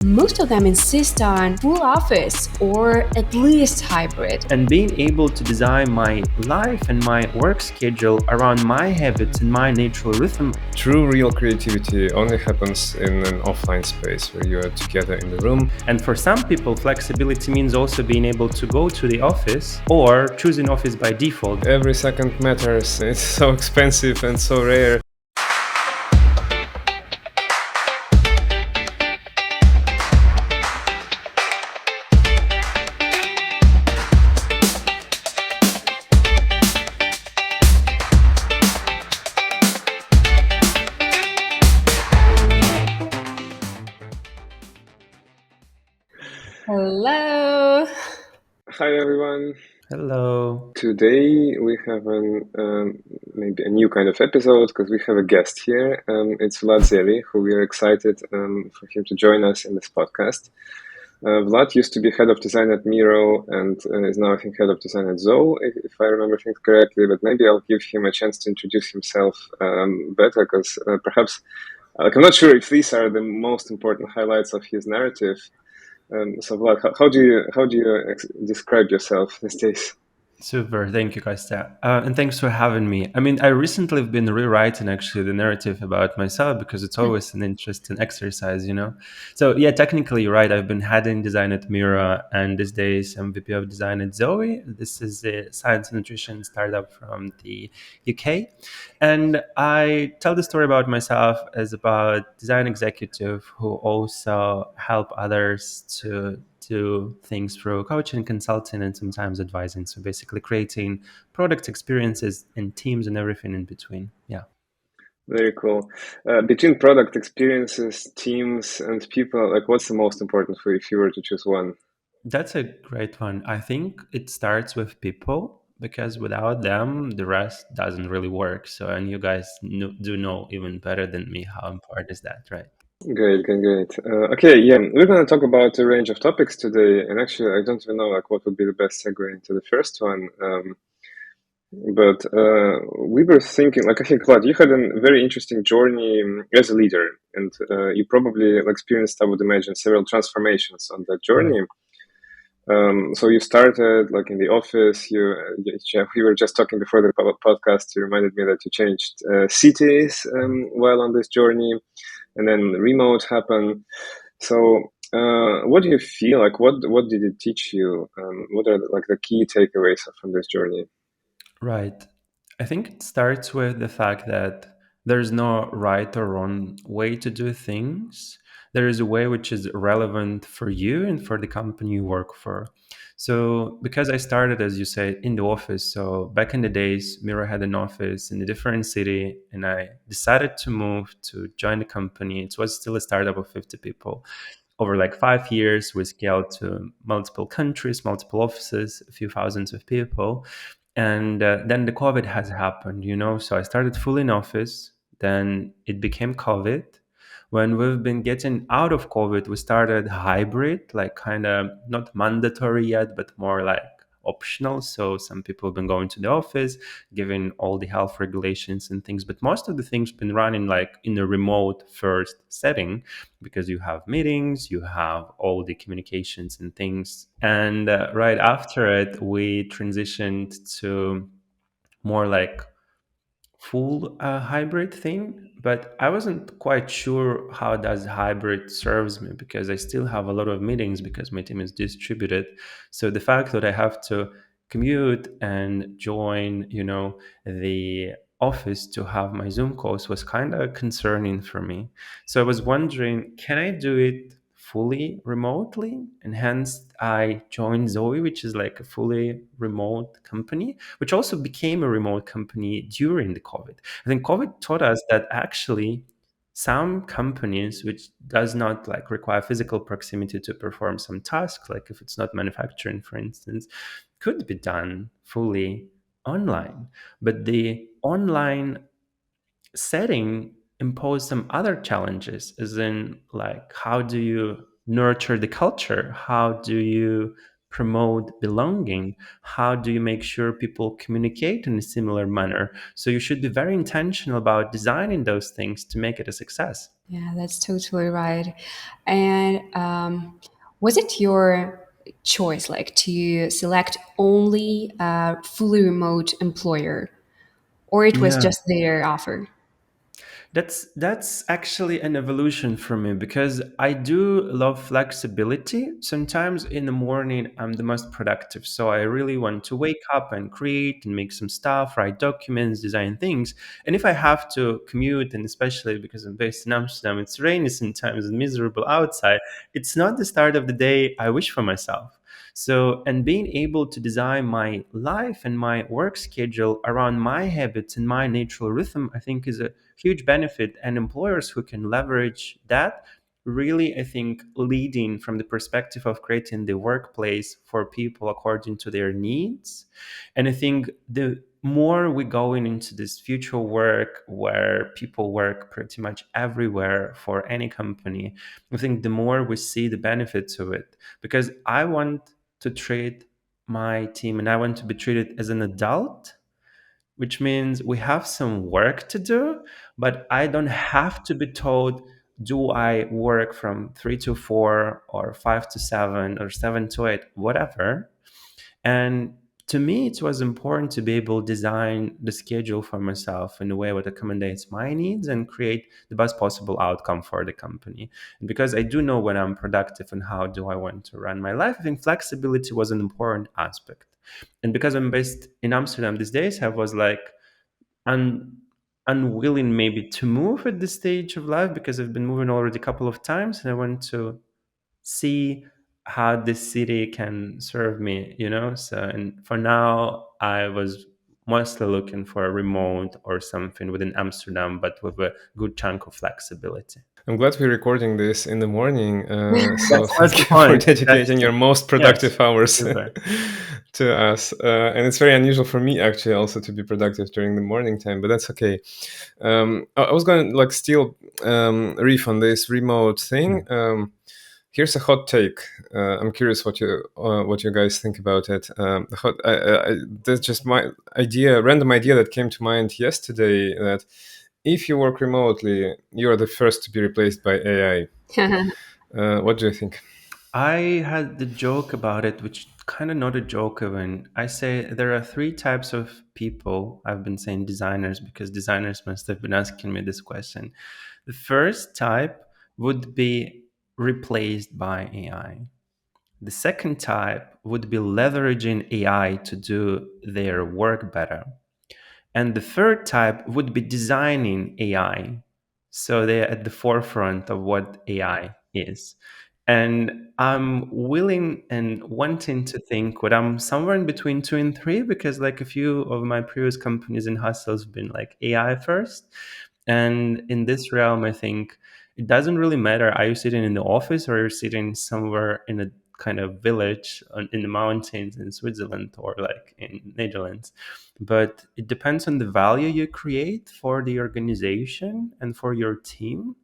Most of them insist on full office or at least hybrid. And being able to design my life and my work schedule around my habits and my natural rhythm. True real creativity only happens in an offline space where you are together in the room. And for some people, flexibility means also being able to go to the office or choosing office by default. Every second matters. It's so expensive and so rare. Hello. Hi everyone. Hello. Today we have maybe a new kind of episode because we have a guest here. It's Vlad Zely, who we are excited for him to join us in this podcast. Vlad used to be head of design at Miro and is now, I think, head of design at Zoe, if I remember things correctly. But maybe I'll give him a chance to introduce himself better, because perhaps, I'm not sure if these are the most important highlights of his narrative. So Vlad, how do you describe yourself these days? Super. Thank you, Kostya. And thanks for having me. I mean, I recently have been rewriting actually the narrative about myself because it's always an interesting exercise, you know? So, yeah, technically, you're right. I've been heading design at Mira, and these days I'm VP of design at Zoe. This is a science and nutrition startup from the UK. And I tell the story about myself as about design executive who also help others to do things through coaching, consulting, and sometimes advising. So basically creating product experiences and teams and everything in between. Yeah. Very cool. Between product experiences, teams, and people, like what's the most important for you if you were to choose one? That's a great one. I think it starts with people because without them, the rest doesn't really work. So, and you guys do know even better than me how important is that, right? Great. Okay, yeah, we're gonna talk about a range of topics today, and actually, I don't even know like what would be the best segue into the first one. But we were thinking, like, I think, Vlad, you had a very interesting journey as a leader, and you probably experienced, I would imagine, several transformations on that Right. journey. So you started like in the office. We were just talking before the podcast. You reminded me that you changed cities while on this journey, and then remote happened. So, what do you feel like? What did it teach you? What are like the key takeaways from this journey? Right. I think it starts with the fact that there's no right or wrong way to do things. There is a way which is relevant for you and for the company you work for. So, because I started, as you say, in the office, so back in the days, Miro had an office in a different city, and I decided to move to join the company. It was still a startup of 50 people. Over like 5 years, we scaled to multiple countries, multiple offices, a few thousands of people. And then the COVID has happened, you know. So I started full in office. Then it became COVID. When we've been getting out of COVID, we started hybrid, like kind of not mandatory yet, but more like optional. So some people have been going to the office, given all the health regulations and things. But most of the things been running like in a remote first setting because you have meetings, you have all the communications and things. And right after it, we transitioned to more like full hybrid thing, but I wasn't quite sure how does hybrid serves me because I still have a lot of meetings because my team is distributed. So the fact that I have to commute and join, you know, the office to have my Zoom calls was kind of concerning for me. So I was wondering, can I do it fully remotely? And hence I joined Zoe, which is like a fully remote company, which also became a remote company during the COVID. I think COVID taught us that actually some companies which does not like require physical proximity to perform some tasks, like if it's not manufacturing, for instance, could be done fully online. But the online setting impose some other challenges, as in like how do you nurture the culture, how do you promote belonging? How do you make sure people communicate in a similar manner? So you should be very intentional about designing those things to make it a success. Yeah, that's totally right. And was it your choice, like to select only a fully remote employer, or it was Yeah. just their offer? That's actually an evolution for me because I do love flexibility. Sometimes in the morning I'm the most productive. So I really want to wake up and create and make some stuff, write documents, design things. And if I have to commute, and especially because I'm based in Amsterdam, it's rainy sometimes and miserable outside, it's not the start of the day I wish for myself. So, and being able to design my life and my work schedule around my habits and my natural rhythm, I think is a huge benefit. And employers who can leverage that really, I think, leading from the perspective of creating the workplace for people according to their needs. And I think the more we going into this future work where people work pretty much everywhere for any company, I think the more we see the benefits of it. Because I want to treat my team and I want to be treated as an adult, which means we have some work to do, but I don't have to be told, do I work from 3 to 4 or 5 to 7 or 7 to 8, whatever. And to me, it was important to be able to design the schedule for myself in a way that accommodates my needs and create the best possible outcome for the company. And because I do know when I'm productive and how do I want to run my life, I think flexibility was an important aspect. And because I'm based in Amsterdam these days, I was like un- unwilling maybe to move at this stage of life because I've been moving already a couple of times and I want to see how this city can serve me, you know? So, and for now, I was mostly looking for a remote or something within Amsterdam, but with a good chunk of flexibility. I'm glad we're recording this in the morning. So That's thank the you for point. dedicating your most Yes, productive hours super. to us. And it's very unusual for me actually also to be productive during the morning time, but that's okay. I was going to like steal riff on this remote thing. Here's a hot take. I'm curious what you guys think about it. That's just my idea, random idea that came to mind yesterday. That if you work remotely, you are the first to be replaced by AI. What do you think? I had the joke about it, which kind of not a joke even. I say there are three types of people. I've been saying designers because designers must have been asking me this question. The first type would be replaced by AI. The second type would be leveraging AI to do their work better. And the third type would be designing AI. So they're at the forefront of what AI is. And I'm willing and wanting to think what I'm somewhere in between two and three, because like a few of my previous companies and hustles have been like AI first. And in this realm, I think it doesn't really matter. Are you sitting in the office or you're sitting somewhere in a kind of village in the mountains in Switzerland or like in Netherlands? But it depends on the value you create for the organization and for your team.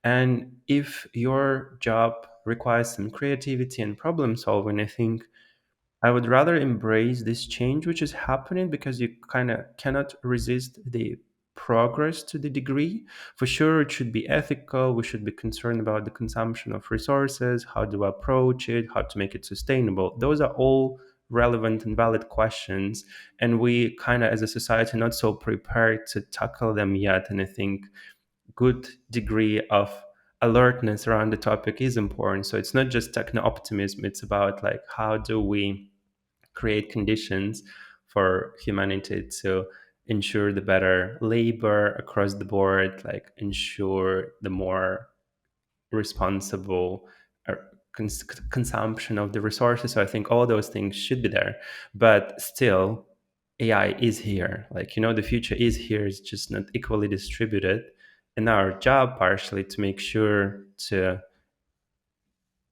And if your job requires some creativity and problem solving, I think I would rather embrace this change which is happening because you kind of cannot resist the progress to the degree. For sure, it should be ethical. We should be concerned about the consumption of resources, how to approach it, how to make it sustainable. Those are all relevant and valid questions. And we kind of, as a society, not so prepared to tackle them yet. And I think good degree of alertness around the topic is important. So it's not just techno optimism, it's about like how do we create conditions for humanity to ensure the better labor across the board, like ensure the more responsible uh, consumption of the resources. So I think all those things should be there, but still AI is here. Like, you know, the future is here. It's just not equally distributed. And our job partially to make sure to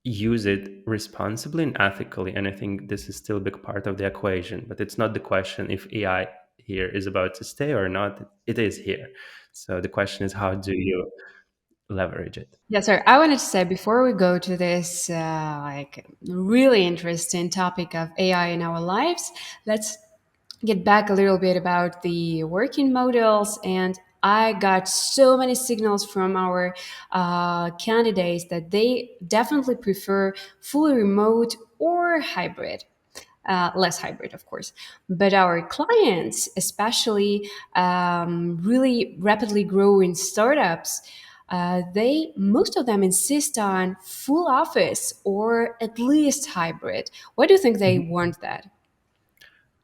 use it responsibly and ethically. And I think this is still a big part of the equation, but it's not the question if AI here is about to stay or not. It is here. So the question is, how do you leverage it. Yeah, sorry. I wanted to say before we go to this like really interesting topic of AI in our lives, let's get back a little bit about the working models. And I got so many signals from our candidates that they definitely prefer fully remote or hybrid. Less hybrid, of course. But our clients, especially really rapidly growing startups, they most of them insist on full office or at least hybrid. Why do you think they Mhm. want that?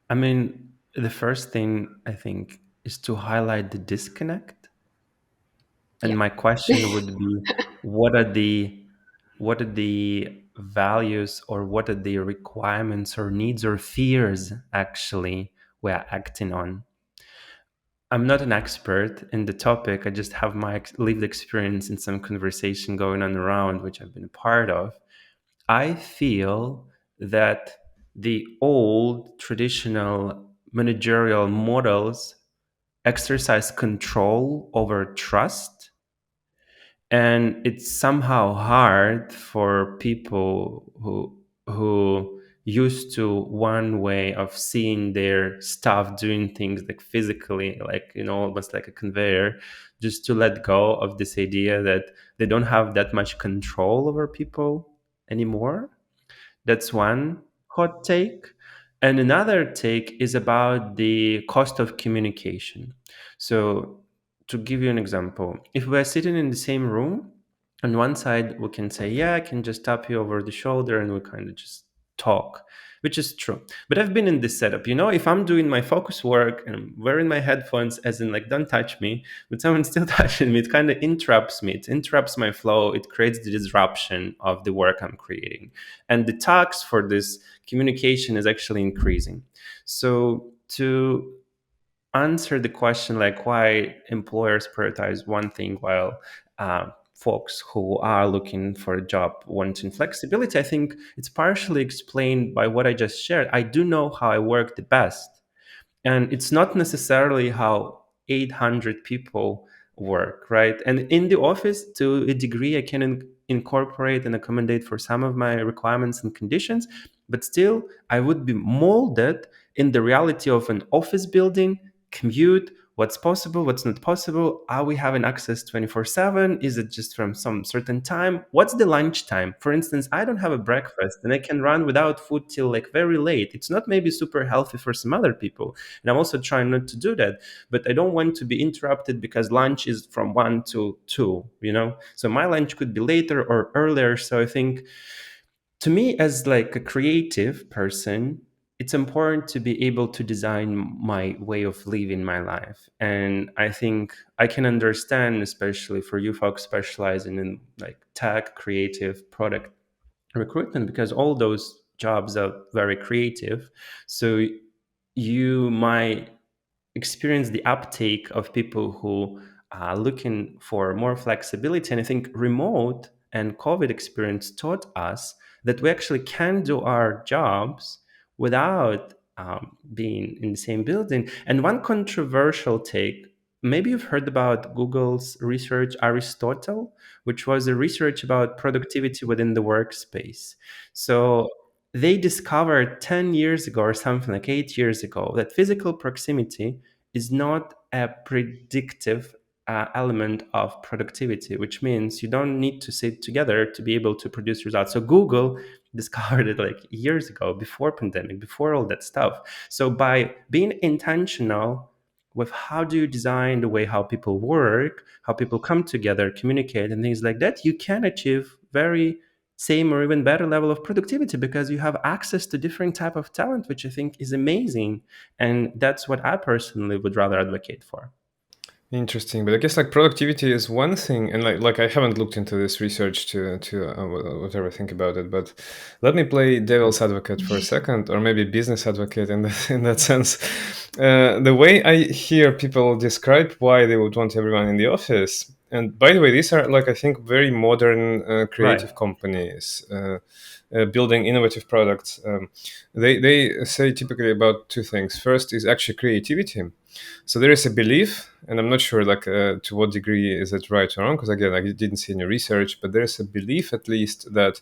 I mean, the first thing I think is to highlight the disconnect. And Yeah. my question would be, what are the what are the values, or what are the requirements or needs or fears actually we're acting on? I'm not an expert in the topic. I just have my lived experience in some conversation going on around, which I've been a part of. I feel that the old traditional managerial models exercise control over trust, and it's somehow hard for people who used to one way of seeing their staff doing things like physically, like, almost like a conveyor, just to let go of this idea that they don't have that much control over people anymore. That's one hot take. And another take is about the cost of communication. So, to give you an example, if we're sitting in the same room, on one side we can say, yeah, I can just tap you over the shoulder and we kind of just talk, which is true. But I've been in this setup, if I'm doing my focus work and I'm wearing my headphones, as in, like, don't touch me, but someone's still touching me, it kind of interrupts me. It interrupts my flow. It creates the disruption of the work I'm creating. And the tax for this communication is actually increasing. So, to answer the question, like, why employers prioritize one thing while folks who are looking for a job wanting flexibility, I think it's partially explained by what I just shared. I do know how I work the best, and it's not necessarily how 800 people work, right? And in the office, to a degree, I can incorporate and accommodate for some of my requirements and conditions, but still I would be molded in the reality of an office building, commute, what's possible, what's not possible. Are we having access 24/7? Is it just from some certain time? What's the lunch time? For instance, I don't have a breakfast and I can run without food till like very late. It's not maybe super healthy for some other people, and I'm also trying not to do that. But I don't want to be interrupted because lunch is from 1 to 2, So my lunch could be later or earlier. So I think, to me, as like a creative person, it's important to be able to design my way of living my life. And I think I can understand, especially for you folks specializing in like tech, creative, product recruitment, because all those jobs are very creative. So you might experience the uptake of people who are looking for more flexibility. And I think remote and COVID experience taught us that we actually can do our jobs without being in the same building. And one controversial take, maybe you've heard about Google's research, Aristotle, which was a research about productivity within the workspace. So they discovered 10 years ago, or something like 8 years ago, that physical proximity is not a predictive element of productivity, which means you don't need to sit together to be able to produce results. So Google discovered it like years ago, before pandemic, before all that stuff. So by being intentional with how do you design the way how people work, how people come together, communicate, and things like that, you can achieve very same or even better level of productivity, because you have access to different type of talent, which I think is amazing. And that's what I personally would rather advocate for. Interesting, but I guess like productivity is one thing, and like I haven't looked into this research to whatever I think about it. But let me play devil's advocate for a second, or maybe business advocate in in that sense. The way I hear people describe why they would want everyone in the office And by the way, these are like I think very modern Right. creative companies building innovative products. They say typically about two things. First is actually creativity. So there is a belief, and I'm not sure like to what degree is it right or wrong, because again I didn't see any research, but there is a belief at least that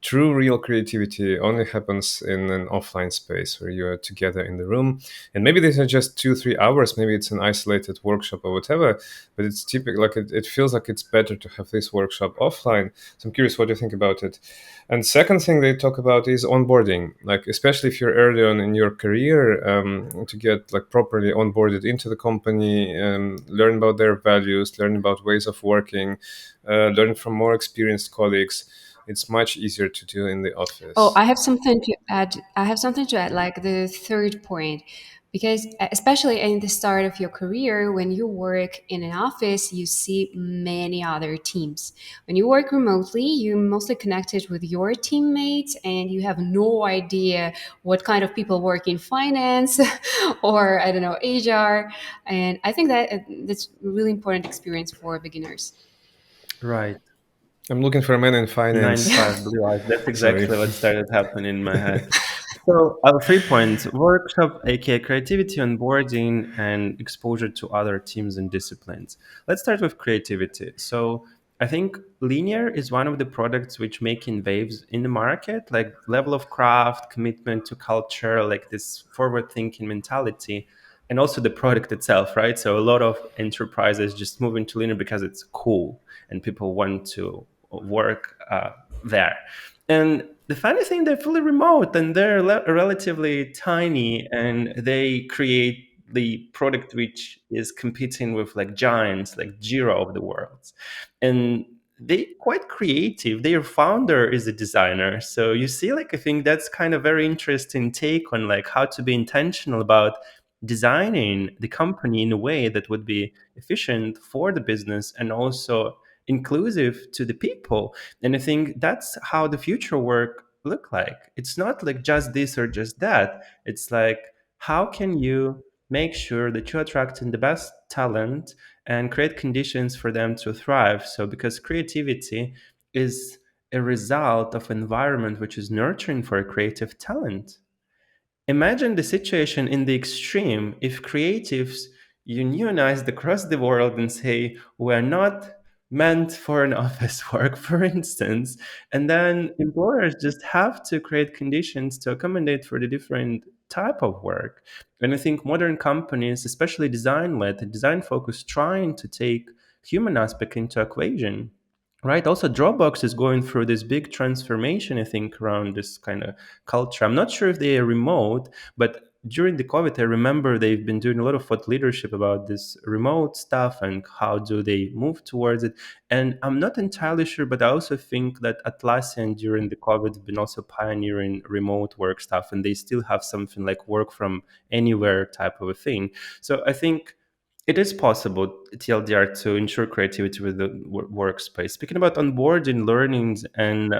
true real creativity only happens in an offline space where you are together in the room, and maybe these are just 2 3 hours, maybe it's an isolated workshop or whatever, but it's typical like it feels like it's better to have this workshop offline. So I'm curious what you think about it. And second thing they talk about is onboarding, like especially if you're early on in your career, to get like properly onboarded into the company, learn about their values, learn about ways of working, learn from more experienced colleagues. It's much easier to do in the Oh, office. I have something to add. I have something to add, like the third point, because especially in the start of your career, when you work in an office, you see many other teams. When you work remotely, you're mostly connected with your teammates, and you have no idea what kind of people work in finance or I don't know HR. And I think that that's a really important experience for beginners. Right. I'm looking for a man in Nine to finance. five blue eyes. That's Sorry. exactly what started happening in my head. So, 3 points: workshop, aka creativity, onboarding, and exposure to other teams and disciplines. Let's start with creativity. So, I think linear is one of the products which making waves in the market, like level of craft, commitment to culture, like this forward thinking mentality, and also the product itself, right? So, a lot of enterprises just move into linear because it's cool and people want to work there. And the funny thing, they're fully remote and they're relatively tiny, and they create the product which is competing with like giants like Jira of the world. And they quite creative. Their founder is a designer. So you see, like I think that's kind of very interesting take on like how to be intentional about designing the company in a way that would be efficient for the business and also inclusive to the people. And I think that's how the future work look like. It's not like just this or just that. It's like how can you make sure that you're attracting the best talent and create conditions for them to thrive. So because creativity is a result of environment which is nurturing for a creative talent. Imagine the situation in the extreme if creatives unionized across the world and say, we're not meant for an office work, for instance, and then employers just have to create conditions to accommodate for the different type of work. And I think modern companies, especially design led, design focused, trying to take human aspect into equation. Right. Also, Dropbox is going through this big transformation, I think, around this kind of culture. I'm not sure if they are remote, but during the COVID, I remember they've been doing a lot of thought leadership about this remote stuff and how do they move towards it. And I'm not entirely sure, but I also think that Atlassian during the COVID have been also pioneering remote work stuff, and they still have something like work from anywhere type of a thing. So I think it is possible, TLDR, to ensure creativity with the workspace. Speaking about onboarding, learnings, and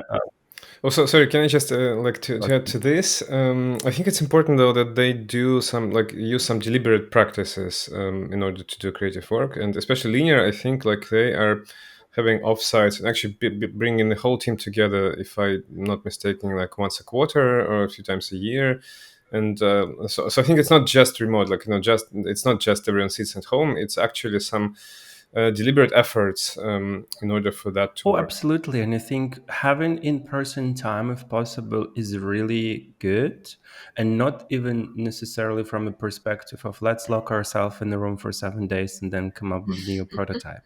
Also, sorry, can I just like to add to this? I think it's important though that they do some like use some deliberate practices in order to do creative work, and especially linear. I think like they are having offsites and actually bringing the whole team together. If I'm not mistaken, like once a quarter or a few times a year. And so I think it's not just remote, like just it's not just everyone sits at home. It's actually some deliberate efforts in order for that to oh, work. absolutely. And I think having in person time, if possible, is really good. And not even necessarily from a perspective of let's lock ourselves in the room for 7 days and then come up with a new prototype.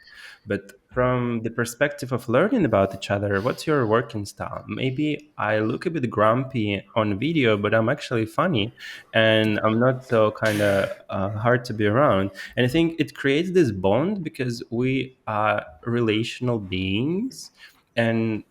But from the perspective of learning about each other, what's your working style? Maybe I look a bit grumpy on video, but I'm actually funny and I'm not so kind of hard to be around. And I think it creates this bond because we are relational beings, and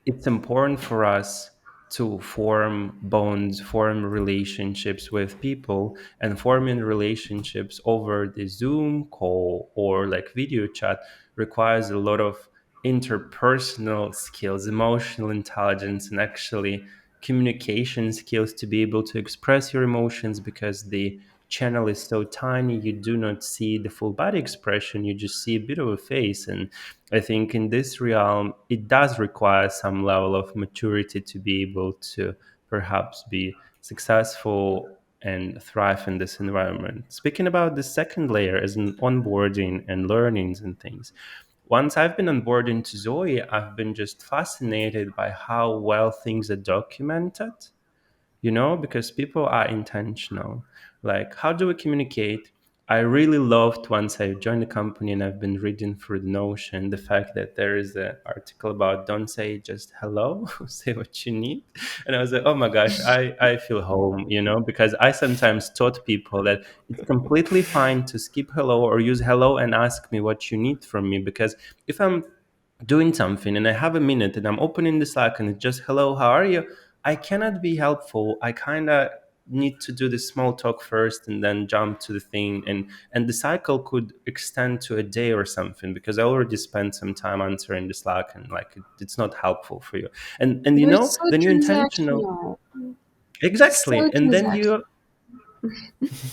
it's important for us to form bonds, form relationships with people, and forming relationships over the Zoom call or like video chat requires a lot of interpersonal skills, emotional intelligence, and actually communication skills to be able to express your emotions because the channel is so tiny, you do not see the full body expression, you just see a bit of a face. And I think in this realm, it does require some level of maturity to be able to perhaps be successful and thrive in this environment. Speaking about the second layer as an onboarding and learnings and things, once I've been onboarded into Zoe, I've been just fascinated by how well things are documented, because people are intentional. Like, how do we communicate? I really loved once I joined the company and I've been reading through the Notion, the fact that there is an article about don't say just hello, say what you need. And I was like, oh my gosh, I feel home, because I sometimes taught people that it's completely fine to skip hello or use hello and ask me what you need from me. Because if I'm doing something and I have a minute and I'm opening the Slack and it's just hello, how are you? I cannot be helpful. I kind of need to do the small talk first and then jump to the thing, and the cycle could extend to a day or something because I already spent some time answering the Slack, and like it's not helpful for you. And But it's so then you're intentional. transactional. So Exactly. And then transactional. you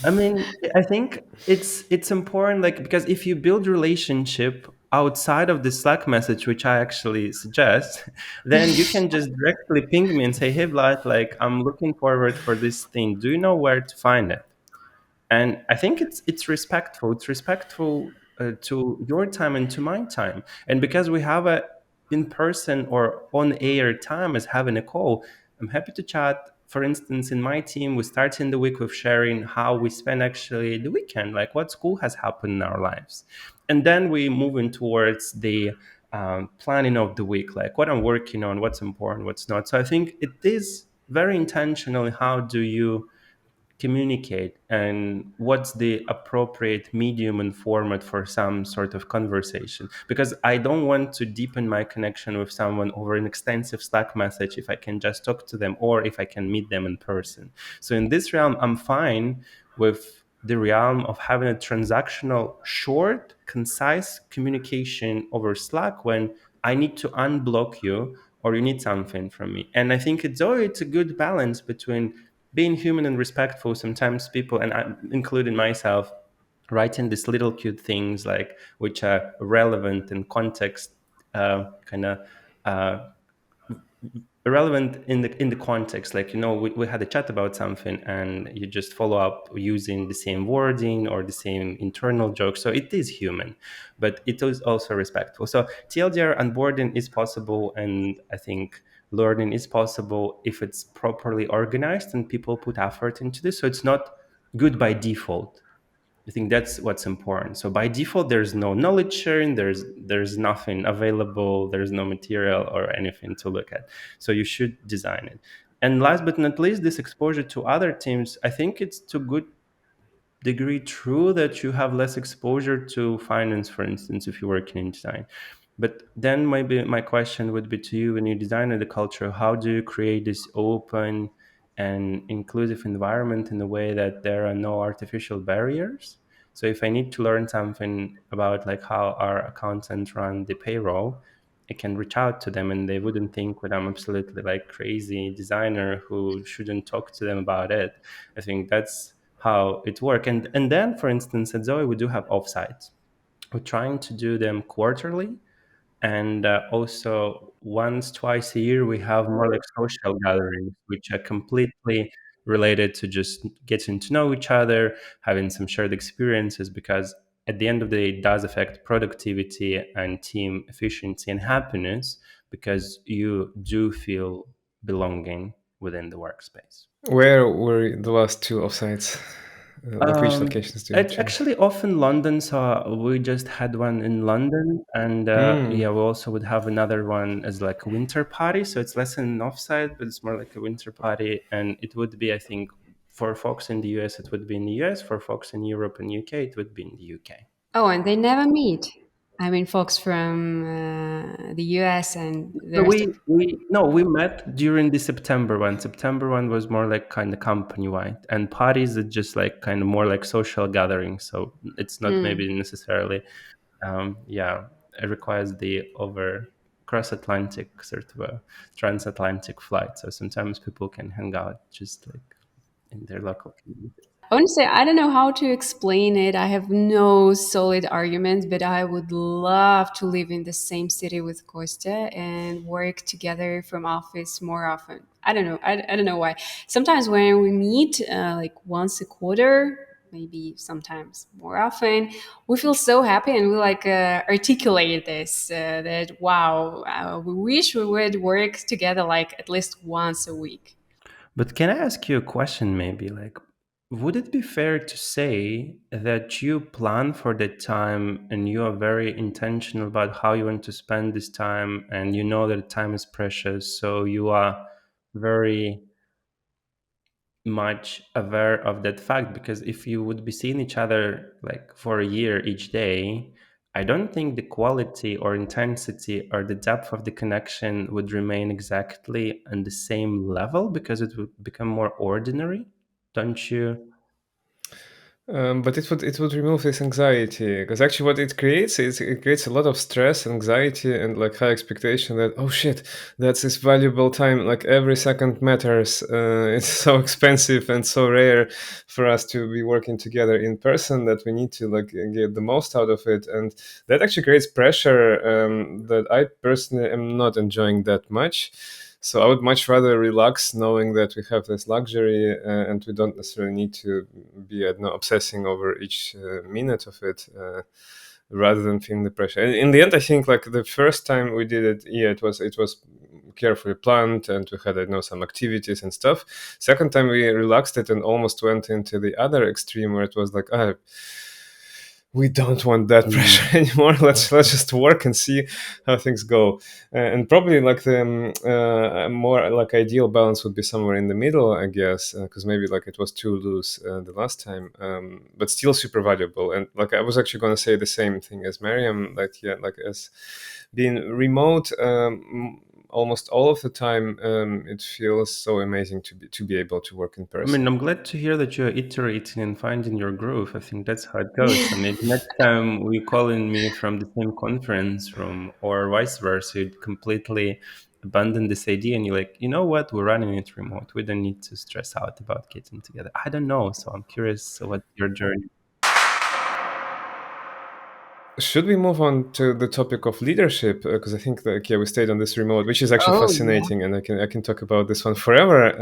I mean, I think it's important, like, because if you build relationship outside of the Slack message, which I actually suggest, then you can just directly ping me and say, "Hey, Vlad, like, I'm looking forward for this thing. Do you know where to find it?" And I think it's respectful. It's respectful to your time and to my time. And because we have a in person or on air time as having a call, I'm happy to chat. For instance, in my team, we start in the week with sharing how we spend actually the weekend, like what school has happened in our lives, and then we move in towards the planning of the week, like what I'm working on, what's important, what's not. So I think it is very intentional. How do you communicate, and what's the appropriate medium and format for some sort of conversation? Because I don't want to deepen my connection with someone over an extensive Slack message if I can just talk to them or if I can meet them in person. So in this realm, I'm fine with the realm of having a transactional, short, concise communication over Slack when I need to unblock you or you need something from me. And I think it's a good balance between being human and respectful. Sometimes people, and I, including myself, writing these little cute things like which are relevant in context, kind of uh, relevant in the context. Like, we had a chat about something and you just follow up using the same wording or the same internal joke. So it is human, but it is also respectful. So TLDR onboarding is possible, and I think learning is possible if it's properly organized and people put effort into this. So it's not good by default. I think that's what's important. So by default, there's no knowledge sharing, there's nothing available, there's no material or anything to look at. So you should design it. And last but not least, this exposure to other teams, I think it's to good degree true that you have less exposure to finance, for instance, if you're working in design. But then maybe my question would be to you: when you design the culture, how do you create this open and inclusive environment in a way that there are no artificial barriers? So if I need to learn something about like how our accountants run the payroll, I can reach out to them and they wouldn't think that I'm absolutely like crazy designer who shouldn't talk to them about it. I think that's how it works. And then, for instance, at Zoe, we do have offsites. We're trying to do them quarterly, and also once, twice a year, we have more like social gatherings, which are completely related to just getting to know each other, having some shared experiences, because at the end of the day, it does affect productivity and team efficiency and happiness because you do feel belonging within the workspace. Where were the last two offsites? At which Um, locations did you it's choose? actually off in London, so we just had one in London, and Mm. yeah, we also would have another one as like a winter party. So it's less an offsite, but it's more like a winter party, and it would be, I think, for folks in the US, it would be in the US. For folks in Europe and UK, it would be in the UK. Oh, and they never meet. I mean, folks from the US and the So rest of. we met during the September one. September one was more like kind of company wide, and parties are just like kind of more like social gatherings. So it's not maybe Hmm. necessarily yeah, it requires the over cross Atlantic sort of a transatlantic flight. So sometimes people can hang out just like in their local community. I want to say I don't know how to explain it. I have no solid arguments, but I would love to live in the same city with Kostya and work together from office more often. I don't know. I don't know why. Sometimes when we meet, like once a quarter, maybe sometimes more often, we feel so happy and we like articulate this that wow, we wish we would work together like at least once a week. But can I ask you a question maybe? Like, would it be fair to say that you plan for that time and you are very intentional about how you want to spend this time and you know that time is precious, so you are very much aware of that fact? Because if you would be seeing each other like for a year each day, I don't think the quality or intensity or the depth of the connection would remain exactly on the same level because it would become more ordinary, don't you? But it would remove this anxiety, because actually what it creates is it creates a lot of stress, anxiety, and like high expectation that, oh shit, that's this valuable time, like every second matters. It's so expensive and so rare for us to be working together in person that we need to like get the most out of it, and that actually creates pressure that I personally am not enjoying that much. So I would much rather relax knowing that we have this luxury, and we don't necessarily need to be, I don't know, obsessing over each minute of it, rather than feeling the pressure. And in the end, I think like the first time we did it, yeah, it was carefully planned and we had, I know, some activities and stuff. Second time we relaxed it and almost went into the other extreme where it was like, ah, we don't want that Mm. pressure anymore. Let's just work and see how things go. And probably like the more like ideal balance would be somewhere in the middle, I guess, because maybe like it was too loose the last time, but still super valuable. And like I was actually going to say the same thing as Mariam, like yeah, like as being remote. Almost all of the time, it feels so amazing to be able to work in I mean, person. I'm glad to hear that you're iterating and finding your groove. I think that's how it goes. So maybe next time we calling me from the same conference room or vice versa, you'd completely abandon this idea and you're like, you know what, we're running it remote. We don't need to stress out about getting together. I don't know. So I'm curious what your journey. Should we move on to the topic of leadership? Because I think that yeah, we stayed on this remote, which is actually Oh yeah. fascinating, and I can talk about this one forever.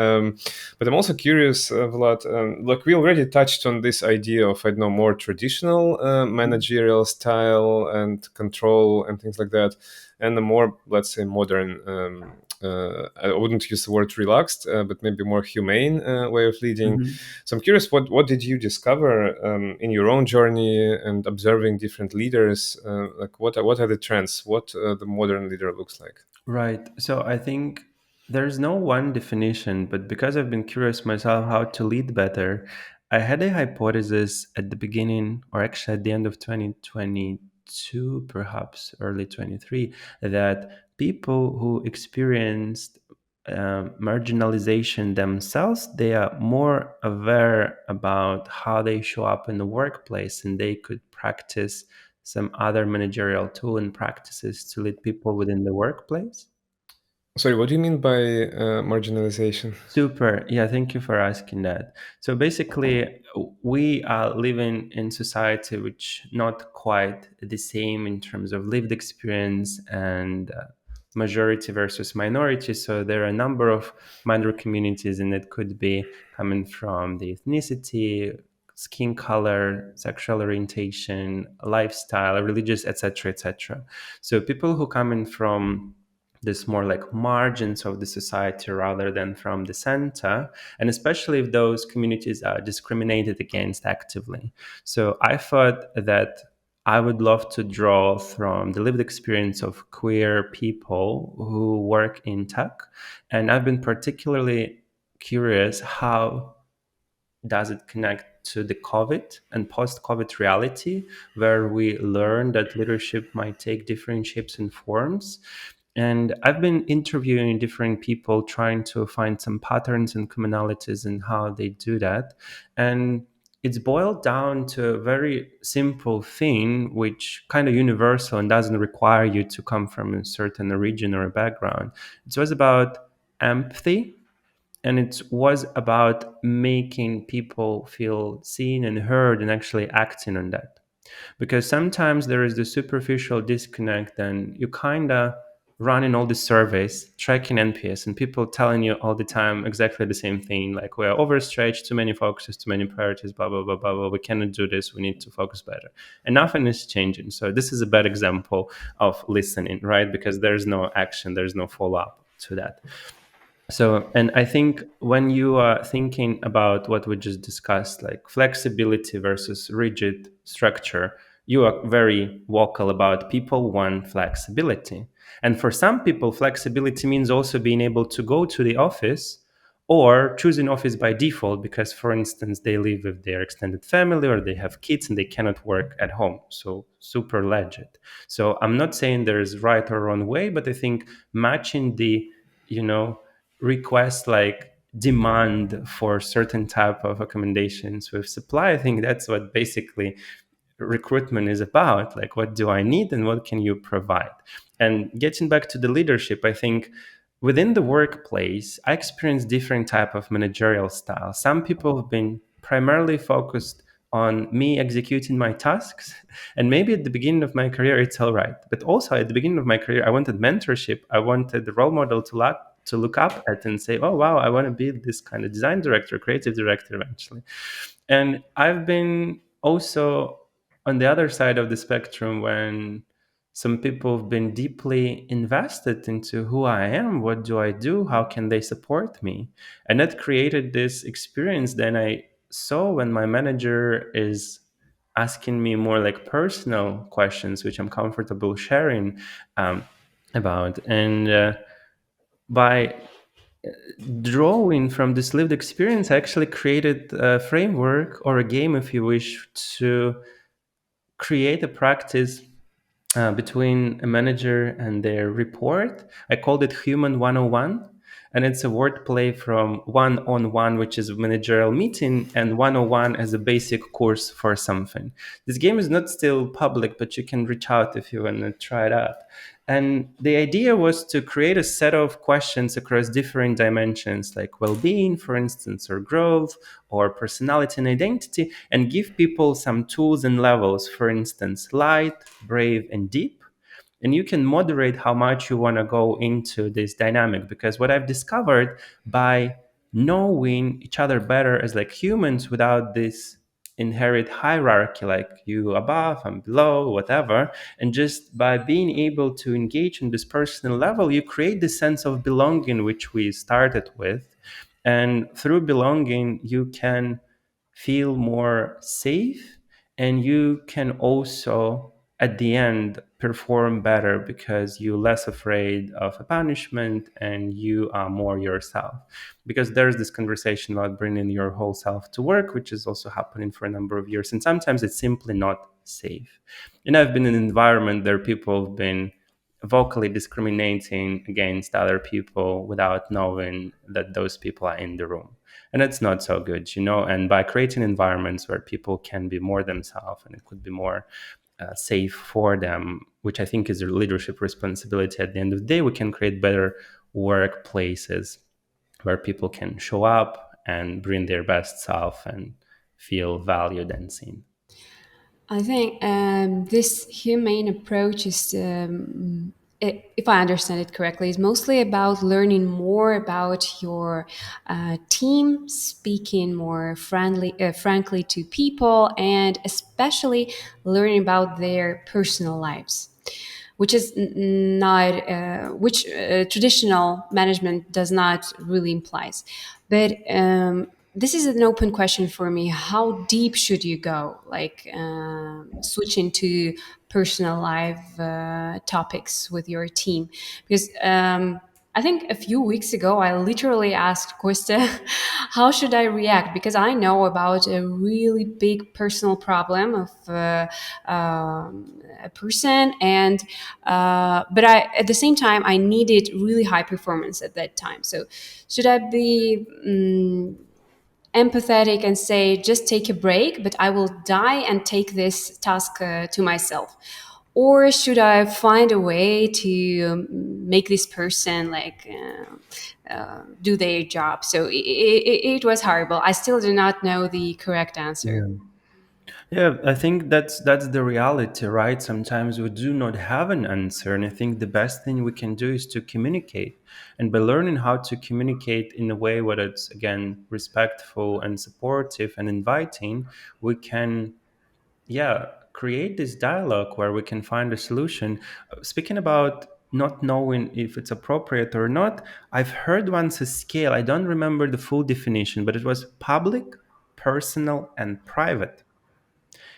But I'm also curious, Vlad. Like we already touched on this idea of I don't know more traditional managerial style and control and things like that, and the more, let's say, modern. I wouldn't use the word relaxed, but maybe more humane way of leading. Mhm. So I'm curious, what did you discover in your own journey and observing different leaders? Like what are the trends? What the modern leader looks like? Right. So I think there's no one definition, but because I've been curious myself how to lead better, I had a hypothesis at the beginning, or actually at the end of 2022, perhaps early 23, that people who experienced marginalization themselves, they are more aware about how they show up in the workplace and they could practice some other managerial tool and practices to lead people within the workplace? Sorry, what do you mean by marginalization? Super. Yeah, thank you for asking that. So basically, we are living in society which not quite the same in terms of lived experience and majority versus minority. So there are a number of minor communities, and it could be coming from the ethnicity, skin color, sexual orientation, lifestyle, religious, etc., etc. So people who come in from this more like margins of the society rather than from the center, and especially if those communities are discriminated against actively. So I thought that I would love to draw from the lived experience of queer people who work in tech, and I've been particularly curious how does it connect to the COVID and post-COVID reality, where we learn that leadership might take different shapes and forms. And I've been interviewing different people, trying to find some patterns and commonalities in how they do that. And it's boiled down to a very simple thing, which kind of universal and doesn't require you to come from a certain region or a background. It was about empathy and it was about making people feel seen and heard and actually acting on that. Because sometimes there is the superficial disconnect, and you kind of running all these surveys tracking NPS and people telling you all the time exactly the same thing, like we're overstretched, too many focuses, too many priorities, blah blah blah blah blah, we cannot do this, we need to focus better, and nothing is changing. So this is a bad example of listening, right? Because there's no action, there's no follow-up to that. So, and I think when you are thinking about what we just discussed, like flexibility versus rigid structure, you are very vocal about people want flexibility. And for some people, flexibility means also being able to go to the office or choosing office by default because, for instance, they live with their extended family or they have kids and they cannot work at home. So, super legit. So, I'm not saying there's right or wrong way, but I think matching the, you know, request like demand for certain type of accommodations with supply, I think that's what basically recruitment is about. Like, what do I need and what can you provide? And getting back to the leadership, I think within the workplace I experience different type of managerial style. Some people have been primarily focused on me executing my tasks, and maybe at the beginning of my career it's all right, but also at the beginning of my career I wanted mentorship, I wanted the role model to look up at and say, oh wow, I want to be this kind of design director, creative director eventually. And I've been also on the other side of the spectrum when some people have been deeply invested into who I am, what do I do, how can they support me? And that created this experience. Then I saw when my manager is asking me more like personal questions, which I'm comfortable sharing um, about. And by drawing from this lived experience, I actually created a framework or a game, if you wish, to create a practice between a manager and their report. I called it Human 101. And it's a wordplay from one on one, which is a managerial meeting, and 101 as a basic course for something. This game is not still public, but you can reach out if you want to try it out. And the idea was to create a set of questions across different dimensions, like well being, for instance, or growth, or personality and identity, and give people some tools and levels, for instance, light, brave, and deep. And you can moderate how much you want to go into this dynamic, because what I've discovered by knowing each other better as like humans without this inherent hierarchy, like you above and below, whatever, and just by being able to engage on this personal level, you create this sense of belonging which we started with. And through belonging you can feel more safe, and you can also at the end perform better because you're less afraid of a punishment and you are more yourself. Because there's this conversation about bringing your whole self to work, which is also happening for a number of years, and sometimes it's simply not safe. And I've been in an environment where people have been vocally discriminating against other people without knowing that those people are in the room, and it's not so good, and by creating environments where people can be more themselves and it could be more safe for them, which I think is a leadership responsibility at the end of the day, we can create better workplaces where people can show up and bring their best self and feel valued and seen. I think this humane approach is, if I understand it correctly, is mostly about learning more about your team, speaking more frankly to people, and especially learning about their personal lives, which is not which traditional management does not really implies. But this is an open question for me. How deep should you go, like switching to personal life topics with your team? Because I think a few weeks ago, I literally asked Kostya, how should I react? Because I know about a really big personal problem of a person, and but at the same time, I needed really high performance at that time. So, should I be empathetic and say, just take a break, but I will die and take this task to myself? Or should I find a way to make this person like do their job. So it was horrible. I still do not know the correct answer. Yeah. Yeah, I think that's the reality, right? Sometimes we do not have an answer, and I think the best thing we can do is to communicate. And by learning how to communicate in a way where it's again respectful and supportive and inviting, we can, yeah, create this dialogue where we can find a solution. Speaking about not knowing if it's appropriate or not, I've heard once a scale. I don't remember the full definition, but it was public, personal, and private.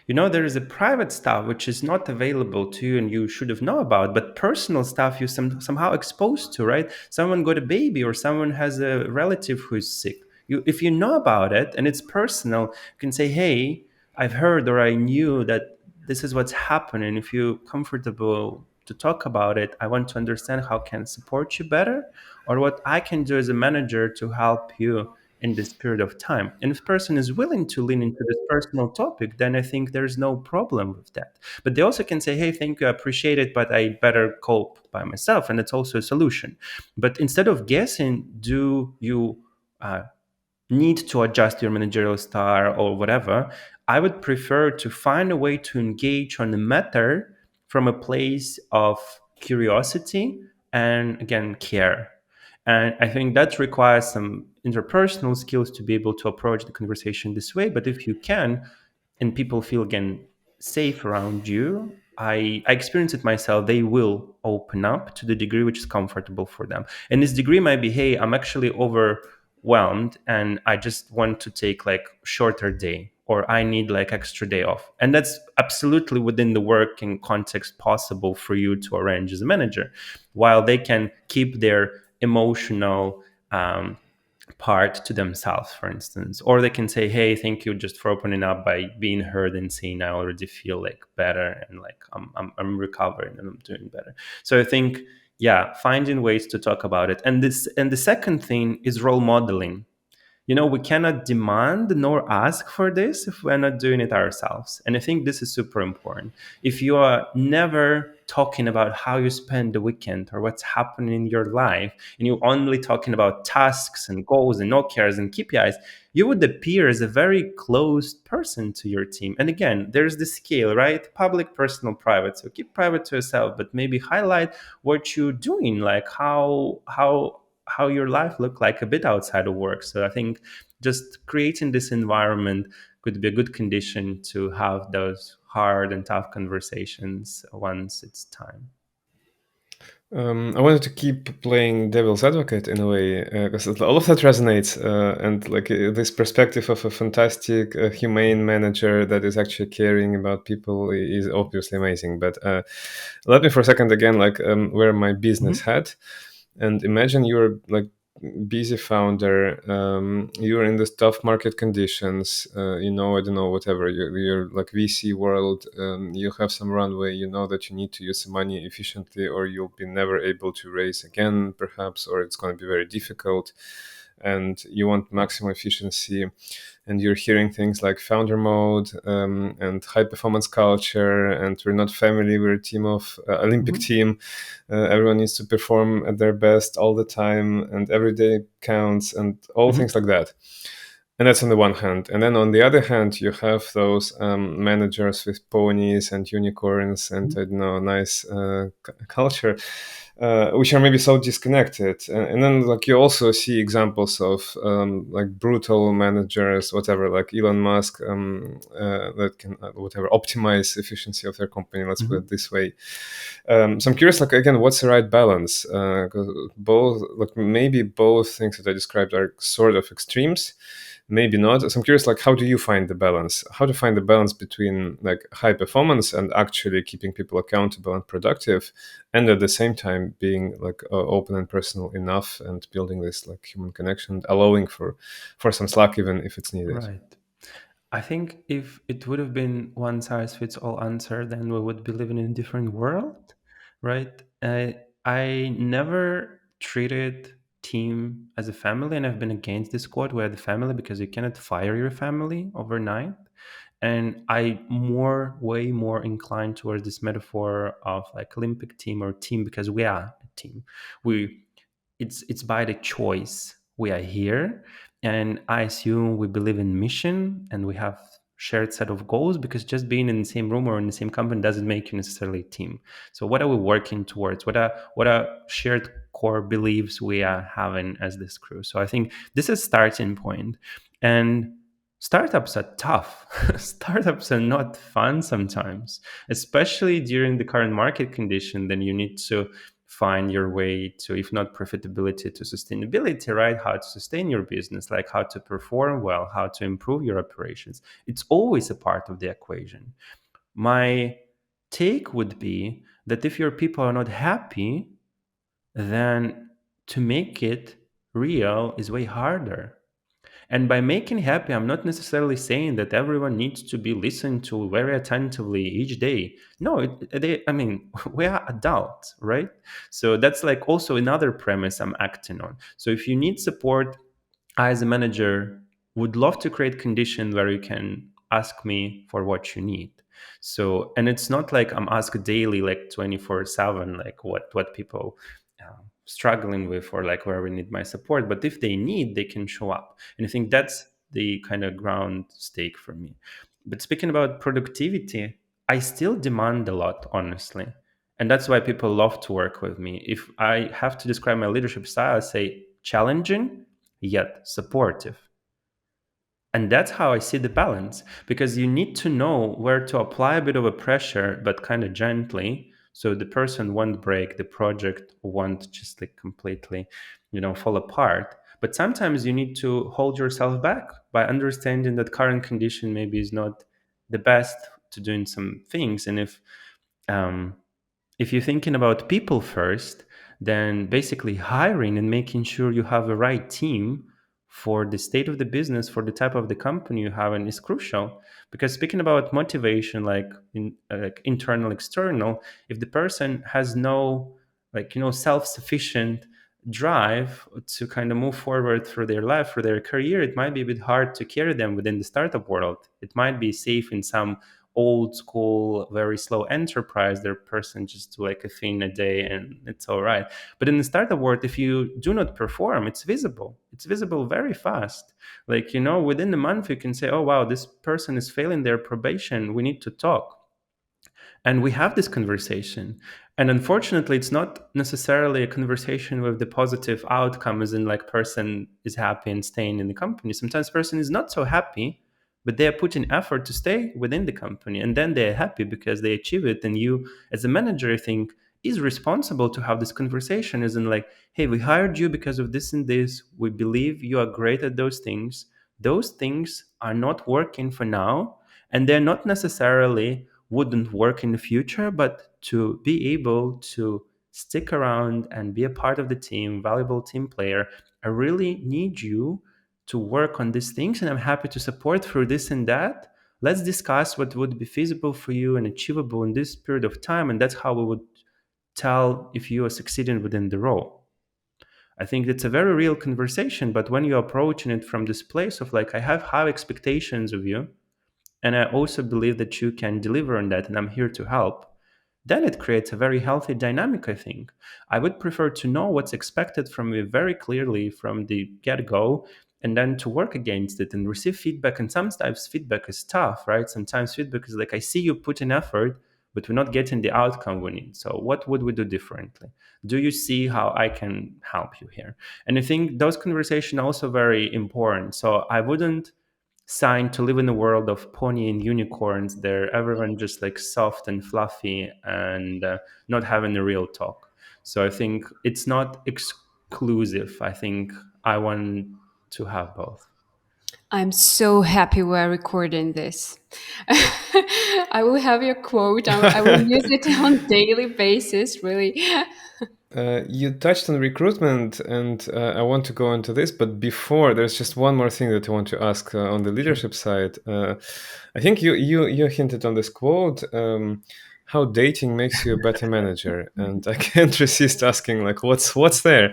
There is a private stuff which is not available to you and you should have known about, but personal stuff you somehow exposed to, right? Someone got a baby or someone has a relative who is sick. If you know about it and it's personal, you can say, hey, I've heard or I knew that this is what's happening. If you're comfortable to talk about it, I want to understand how I can support you better or what I can do as a manager to help you in this period of time. And if person is willing to lean into this personal topic, then I think there's no problem with that. But they also can say, hey, thank you, I appreciate it, but I better cope by myself. And it's also a solution. But instead of guessing, do you need to adjust your managerial style or whatever, I would prefer to find a way to engage on the matter from a place of curiosity and again care. And I think that requires some interpersonal skills to be able to approach the conversation this way. But if you can, and people feel again safe around you, I experience it myself, they will open up to the degree which is comfortable for them. And this degree might be, hey, I'm actually overwhelmed and I just want to take like shorter day or I need like extra day off. And that's absolutely within the working context possible for you to arrange as a manager, while they can keep their emotional part to themselves, for instance. Or they can say, hey, thank you just for opening up by being heard and saying I already feel like better and like I'm recovering and I'm doing better. So I think, yeah, finding ways to talk about it. And the second thing is role modeling. We cannot demand nor ask for this if we're not doing it ourselves. And I think this is super important. If you are never talking about how you spend the weekend or what's happening in your life, and you're only talking about tasks and goals and OKRs and KPIs, you would appear as a very closed person to your team. And again, there's the scale, right? Public, personal, private. So keep private to yourself, but maybe highlight what you're doing, like how your life look like a bit outside of work. So I think just creating this environment could be a good condition to have those hard and tough conversations once it's time. I wanted to keep playing devil's advocate in a way because all of that resonates, and like this perspective of a fantastic, humane manager that is actually caring about people is obviously amazing. But let me for a second again, like wear my business Mhm. hat, and imagine you're like busy founder, you're in the tough market conditions, I don't know, whatever, you're like VC world, you have some runway, you know that you need to use the money efficiently or you'll be never able to raise again perhaps, or it's going to be very difficult, and you want maximum efficiency, and you're hearing things like founder mode, and high performance culture, and we're not family, we're a team of Olympic Mhm. team, everyone needs to perform at their best all the time and every day counts, and all things Mhm. like that. And that's on the one hand. And then on the other hand, you have those managers with ponies and unicorns and I don't know, nice culture, which are maybe so disconnected. And then like you also see examples of like brutal managers, whatever, like Elon Musk, that can whatever optimize efficiency of their company. Let's put it Mhm. this way. So I'm curious, like again, what's the right balance? 'Cause both, like maybe both things that I described are sort of extremes, maybe not. So I'm curious, like how do you find the balance? How to find the balance between like high performance and actually keeping people accountable and productive, and at the same time being like open and personal enough and building this like human connection, allowing for some slack even if it's needed. Right. I think if it would have been one size fits all answer, then we would be living in a different world, right? I never treated team as a family, and I've been against this quote, "We're the family," because you cannot fire your family overnight. And I way more inclined towards this metaphor of like Olympic team or team, because we are a team. We it's by the choice we are here. And I assume we believe in mission and we have shared set of goals, because just being in the same room or in the same company doesn't make you necessarily a team. So what are we working towards? What are shared core beliefs we are having as this crew? So I think this is starting point. And startups are tough. Startups are not fun sometimes, especially during the current market condition. Then you need to find your way to, if not profitability, to sustainability, right? How to sustain your business, like how to perform well, how to improve your operations. It's always a part of the equation. My take would be that if your people are not happy, then to make it real is way harder. And by making happy, I'm not necessarily saying that everyone needs to be listened to very attentively each day. No, I mean, we are adults, right? So that's like also another premise I'm acting on. So if you need support, I, as a manager, would love to create conditions where you can ask me for what you need. So, and it's not like I'm asked daily, like 24/7, like what people struggling with, or like where we need my support. But if they need, they can show up. And I think that's the kind of ground stake for me. But speaking about productivity, I still demand a lot, honestly. And that's why people love to work with me. If I have to describe my leadership style, I say challenging yet supportive. And that's how I see the balance, because you need to know where to apply a bit of a pressure, but kind of gently, so the person won't break, the project won't just like completely, fall apart. But sometimes you need to hold yourself back by understanding that current condition maybe is not the best to doing some things. And um, if you're thinking about people first, then basically hiring and making sure you have the right team for the state of the business, for the type of the company you have, and is crucial. Because speaking about motivation, like internal, external, if the person has no self-sufficient drive to kind of move forward through their life, through their career, it might be a bit hard to carry them within the startup world. It might be safe in some old school, very slow enterprise, their person just do like a thing a day and it's all right. But in the startup world, if you do not perform, it's visible. It's visible very fast. Like, within a month, you can say, oh, wow, this person is failing their probation. We need to talk. And we have this conversation. And unfortunately, it's not necessarily a conversation with the positive outcome, as in like person is happy and staying in the company. Sometimes person is not so happy, but they are putting effort to stay within the company, and then they're happy because they achieve it. And you, as a manager, I think, is responsible to have this conversation, as in like, hey, we hired you because of this and this. We believe you are great at those things. Those things are not working for now, and they're not necessarily wouldn't work in the future, but to be able to stick around and be a part of the team, valuable team player, I really need you to work on these things, and I'm happy to support through this and that. Let's discuss what would be feasible for you and achievable in this period of time, and that's how we would tell if you are succeeding within the role. I think it's a very real conversation, but when you're approaching it from this place of like, I have high expectations of you, and I also believe that you can deliver on that, and I'm here to help, then it creates a very healthy dynamic, I think. I would prefer to know what's expected from me very clearly from the get go, and then to work against it and receive feedback. And sometimes feedback is tough, right? Sometimes feedback is like, I see you put in effort, but we're not getting the outcome we need. So, what would we do differently? Do you see how I can help you here? And I think those conversations are also very important. So, I wouldn't signed to live in a world of pony and unicorns there, everyone just like soft and fluffy and not having a real talk. So I think it's not exclusive. I think I want to have both. I'm so happy we're recording this. I will have your quote. I will use it on daily basis, really. You touched on recruitment, and I want to go into this. But before, there's just one more thing that I want to ask on the Sure. leadership side. I think you hinted on this quote, how dating makes you a better manager, and I can't resist asking, like, what's there?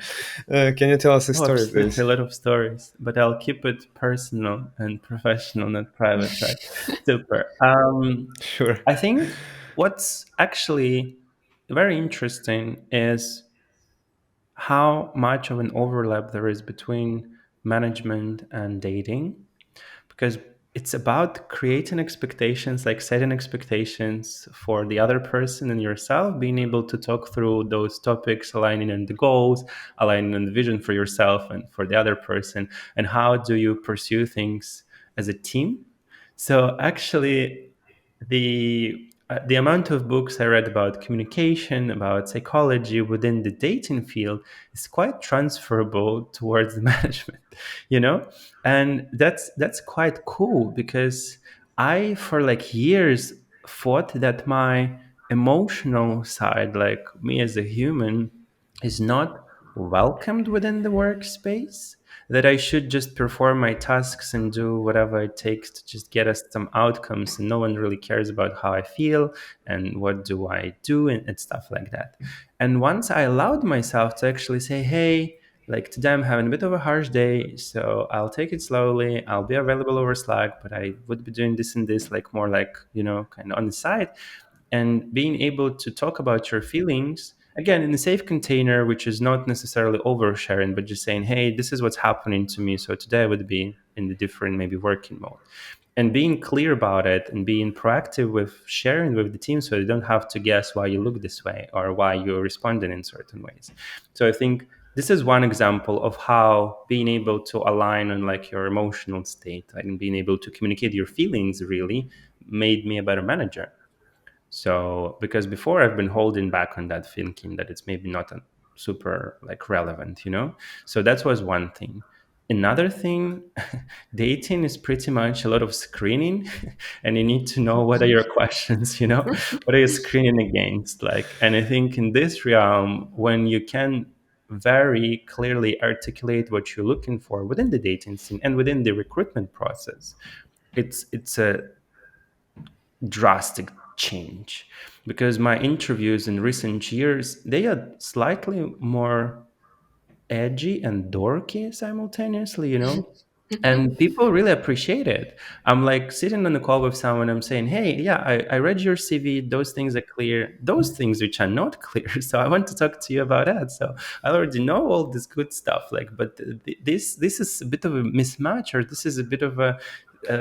Can you tell us a Oh, story, a please? lot of stories, but I'll keep it personal and professional, not private, right? Super. Sure. I think what's actually very interesting is how much of an overlap there is between management and dating, because it's about creating expectations, like setting expectations for the other person and yourself, being able to talk through those topics, aligning on the goals, aligning on the vision for yourself and for the other person, and how do you pursue things as a team. So actually, the amount of books I read about communication, about psychology within the dating field is quite transferable towards the management, you know, and that's quite cool because I for like years thought that my emotional side, like me as a human, is not welcomed within the workspace, that I should just perform my tasks and do whatever it takes to just get us some outcomes, and no one really cares about how I feel and what do I do, and stuff like that. And once I allowed myself to actually say, hey, like today I'm having a bit of a harsh day, so I'll take it slowly, I'll be available over Slack, but I would be doing this and this, like more like, you know, kind of on the side, and being able to talk about your feelings again in a safe container, which is not necessarily oversharing, but just saying, hey, this is what's happening to me, so today I would be in the different maybe working mode, and being clear about it and being proactive with sharing with the team so they don't have to guess why you look this way or why you're responding in certain ways. So I think this is one example of how being able to align on like your emotional state and being able to communicate your feelings really made me a better manager. So because before I've been holding back on that, thinking that it's maybe not a super like relevant, you know. So that was one thing. Another thing, dating is pretty much a lot of screening, and you need to know what are your questions, you know, what are you screening against, like. And I think in this realm, when you can very clearly articulate what you're looking for within the dating scene and within the recruitment process, it's a drastic change, because my interviews in recent years, they are slightly more edgy and dorky simultaneously, you know, and people really appreciate it. I'm like sitting on a call with someone, I'm saying, hey, yeah, I read your CV, those things are clear, those things which are not clear, so I want to talk to you about that. So I already know all this good stuff, like, but this is a bit of a mismatch, or this is a bit of a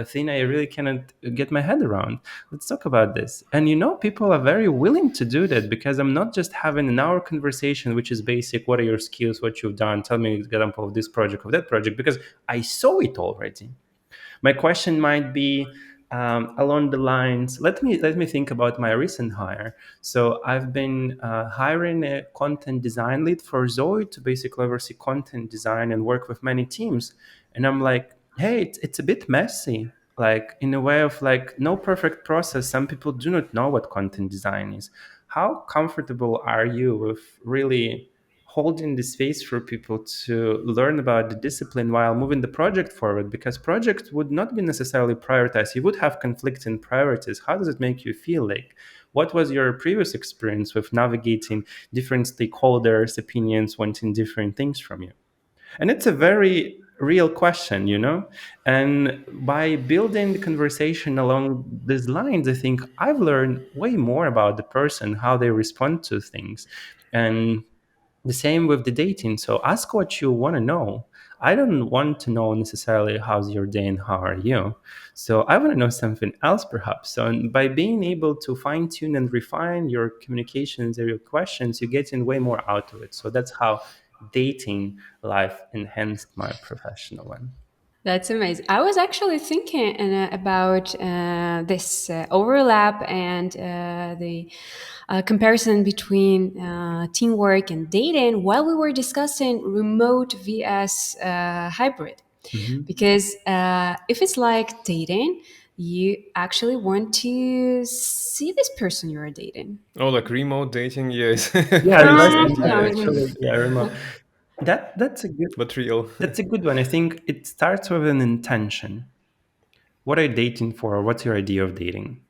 thing I really cannot get my head around. Let's talk about this. And you know, people are very willing to do that, because I'm not just having an hour conversation which is basic, what are your skills, what you've done, tell me an example of this project, of that project, because I saw it already. My question might be along the lines. Let me think about my recent hire. So I've been hiring a content design lead for Zoe to basically oversee content design and work with many teams. And I'm like, hey, it's a bit messy. Like in a way of like no perfect process. Some people do not know what content design is. How comfortable are you with really holding the space for people to learn about the discipline while moving the project forward, because projects would not be necessarily prioritized, you would have conflicting priorities. How does it make you feel? Like, what was your previous experience with navigating different stakeholders opinions wanting different things from you? And it's a very real question, you know. And by building the conversation along these lines, I think I've learned way more about the person, how they respond to things. And the same with the dating. So ask what you want to know. I don't want to know necessarily how's your day and how are you. So I want to know something else perhaps. So by being able to fine tune and refine your communications and your questions, you're getting way more out of it. So that's how dating life enhanced my professional one. That's amazing. I was actually thinking about this overlap and the comparison between teamwork and dating while we were discussing remote vs hybrid. Mhm. Because if it's like dating, you actually want to see this person you're dating. Oh, like remote dating? Yes, Yeah, very less strange. yeah, Yeah, actually, yeah, remote. That's a good but real. one. I think it starts with an intention. What are you dating for? What's your idea of dating?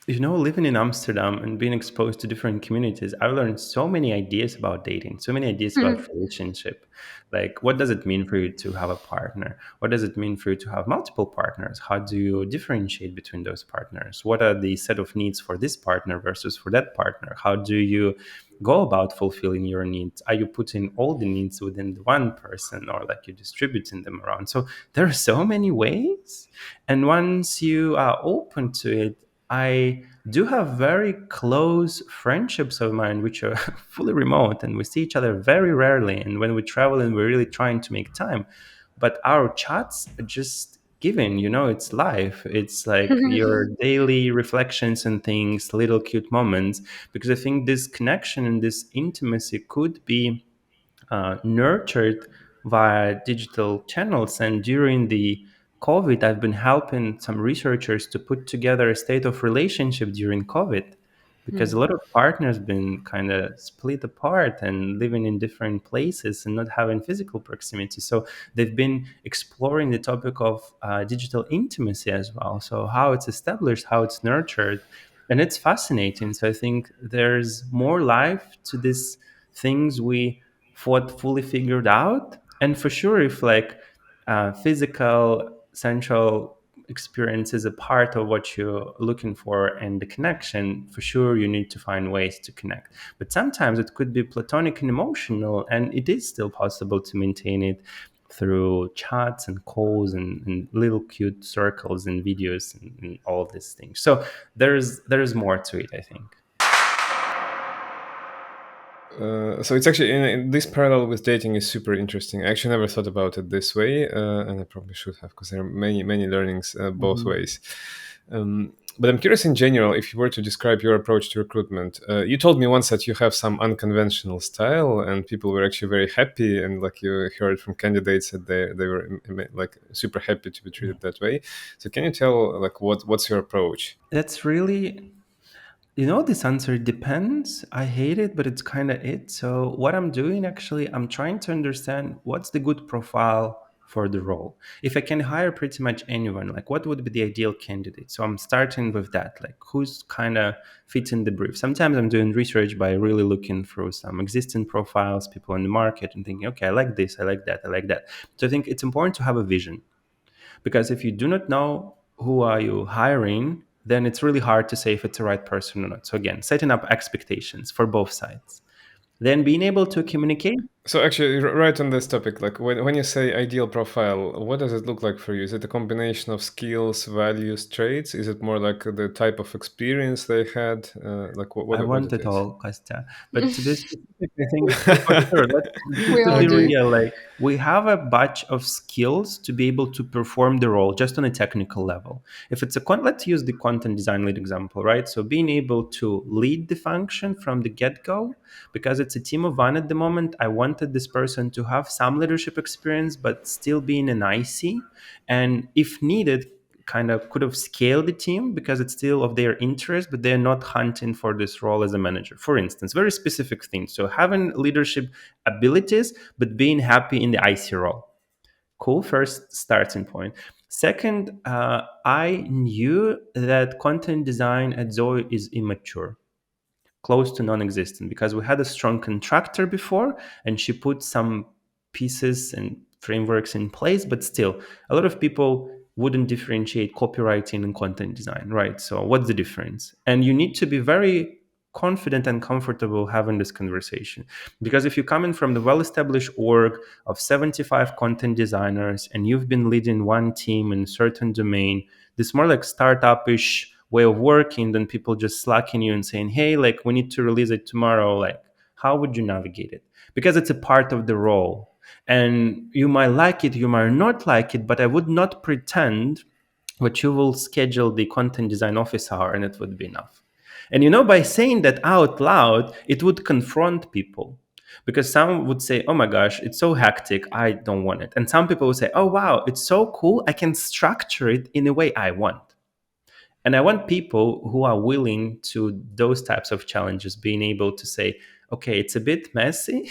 Living in Amsterdam and being exposed to different communities, I've learned so many ideas about dating, so many ideas about relationship. Like, what does it mean for you to have a partner? What does it mean for you to have multiple partners? How do you differentiate between those partners? What are the set of needs for this partner versus for that partner? How do you go about fulfilling your needs? Are you putting all the needs within the one person, or like you distributing them around? So there are so many ways. And once you are open to it, I do have very close friendships of mine which are fully remote, and we see each other very rarely. And when we travel and we're really trying to make time, but our chats are just given, it's life. It's like your daily reflections and things, little cute moments. Because I think this connection and this intimacy could be nurtured via digital channels. And during the COVID, I've been helping some researchers to put together a state of relationship during COVID, because a lot of partners been kind of split apart and living in different places and not having physical proximity. So they've been exploring the topic of digital intimacy as well. So how it's established, how it's nurtured, and it's fascinating. So I think there's more life to these things we thought fully figured out. And for sure, if like physical central experience is a part of what you're looking for and the connection, for sure you need to find ways to connect. But sometimes it could be platonic and emotional, and it is still possible to maintain it through chats and calls and little cute circles and videos and all of these things. So there's more to it, I think. So it's actually in this parallel with dating is super interesting. I actually never thought about it this way, and I probably should have, because there are many learnings both Mhm. ways. But I'm curious in general, if you were to describe your approach to recruitment. You told me once that you have some unconventional style, and people were actually very happy, and like you heard from candidates that they were like super happy to be treated that way. So can you tell like what's your approach? That's really, this answer depends. I hate it, but it's kind of it. So, what I'm doing actually, I'm trying to understand what's the good profile for the role. If I can hire pretty much anyone, like what would be the ideal candidate? So, I'm starting with that, like who's kind of fits in the brief. Sometimes I'm doing research by really looking through some existing profiles, people in the market, and thinking, okay, I like this, I like that, I like that. So, I think it's important to have a vision, because if you do not know who are you hiring, then it's really hard to say if it's the right person or not. So again, setting up expectations for both sides, then being able to communicate. So actually, right on this topic, like when you say ideal profile, what does it look like for you? Is it a combination of skills, values, traits? Is it more like the type of experience they had? Like I what want it it is? all, Kostya. But to be specific, I think for sure, We to all be do. Okay. real, like we have a batch of skills to be able to perform the role just on a technical level. If it's let's use the content design lead example, right? So being able to lead the function from the get go, because it's a team of one at the moment. I wanted this person to have some leadership experience, but still being an IC, and if needed, kind of could have scaled the team because it's still of their interest, but they're not hunting for this role as a manager. For instance, very specific things. So having leadership abilities, but being happy in the IC role. Cool, first starting point. Second, I knew that content design at Zoe is immature, close to non-existent, because we had a strong contractor before and she put some pieces and frameworks in place, but still a lot of people wouldn't differentiate copywriting and content design, right? So what's the difference? And you need to be very confident and comfortable having this conversation, because if you come in from the well-established org of 75 content designers and you've been leading one team in a certain domain, this more like startup-ish way of working than people just slacking you and saying, hey, like we need to release it tomorrow. Like, how would you navigate it? Because it's a part of the role. And you might like it, you might not like it, but I would not pretend that you will schedule the content design office hour and it would be enough. And by saying that out loud, it would confront people, because some would say, oh my gosh, it's so hectic, I don't want it. And some people would say, oh wow, it's so cool, I can structure it in a way I want. And I want people who are willing to those types of challenges, being able to say, okay, it's a bit messy,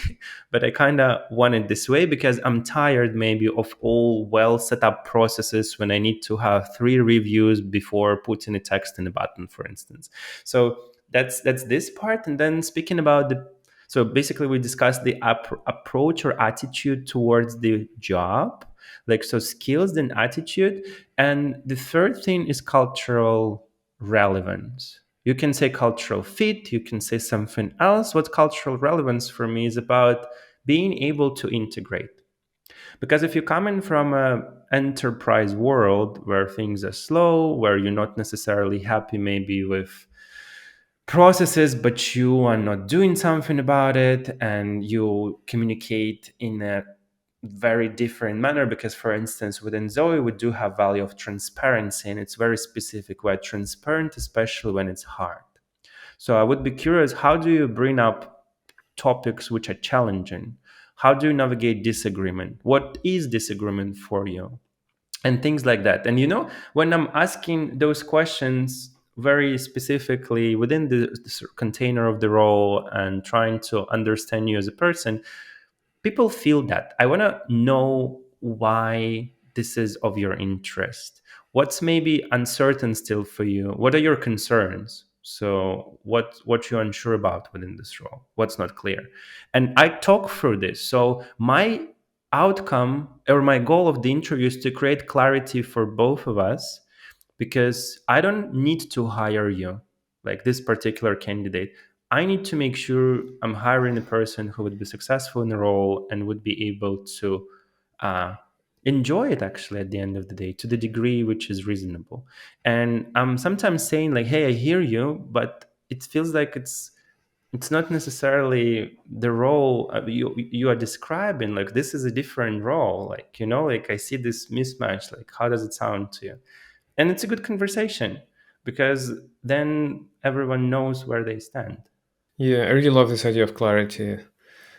but I kind of want it this way because I'm tired maybe of all well set up processes when I need to have three reviews before putting a text in a button, for instance. So that's this part. And then speaking about the, so basically we discussed the approach or attitude towards the job, like so skills then attitude. And the third thing is cultural relevance. You can say cultural fit, you can say something else. What cultural relevance for me is about being able to integrate. Because if you come in from a enterprise world where things are slow, where you're not necessarily happy maybe with processes, but you are not doing something about it, and you communicate in a very different manner. Because for instance, within Zoe we do have value of transparency, and it's very specific. We're transparent, especially when it's hard. So I would be curious, how do you bring up topics which are challenging? How do you navigate disagreement? What is disagreement for you? And things like that. And when I'm asking those questions very specifically within the container of the role and trying to understand you as a person, people feel that. I want to know why this is of your interest. What's maybe uncertain still for you? What are your concerns? So what you're unsure about within this role? What's not clear? And I talk through this. So my outcome or my goal of the interview is to create clarity for both of us, because I don't need to hire you, like this particular candidate. I need to make sure I'm hiring a person who would be successful in the role and would be able to uh, enjoy it actually at the end of the day to the degree which is reasonable. And I'm sometimes saying like, hey, I hear you, but it feels like it's not necessarily the role you are describing. Like this is a different role. Like like I see this mismatch. Like how does it sound to you? And it's a good conversation because then everyone knows where they stand. Yeah, I really love this idea of clarity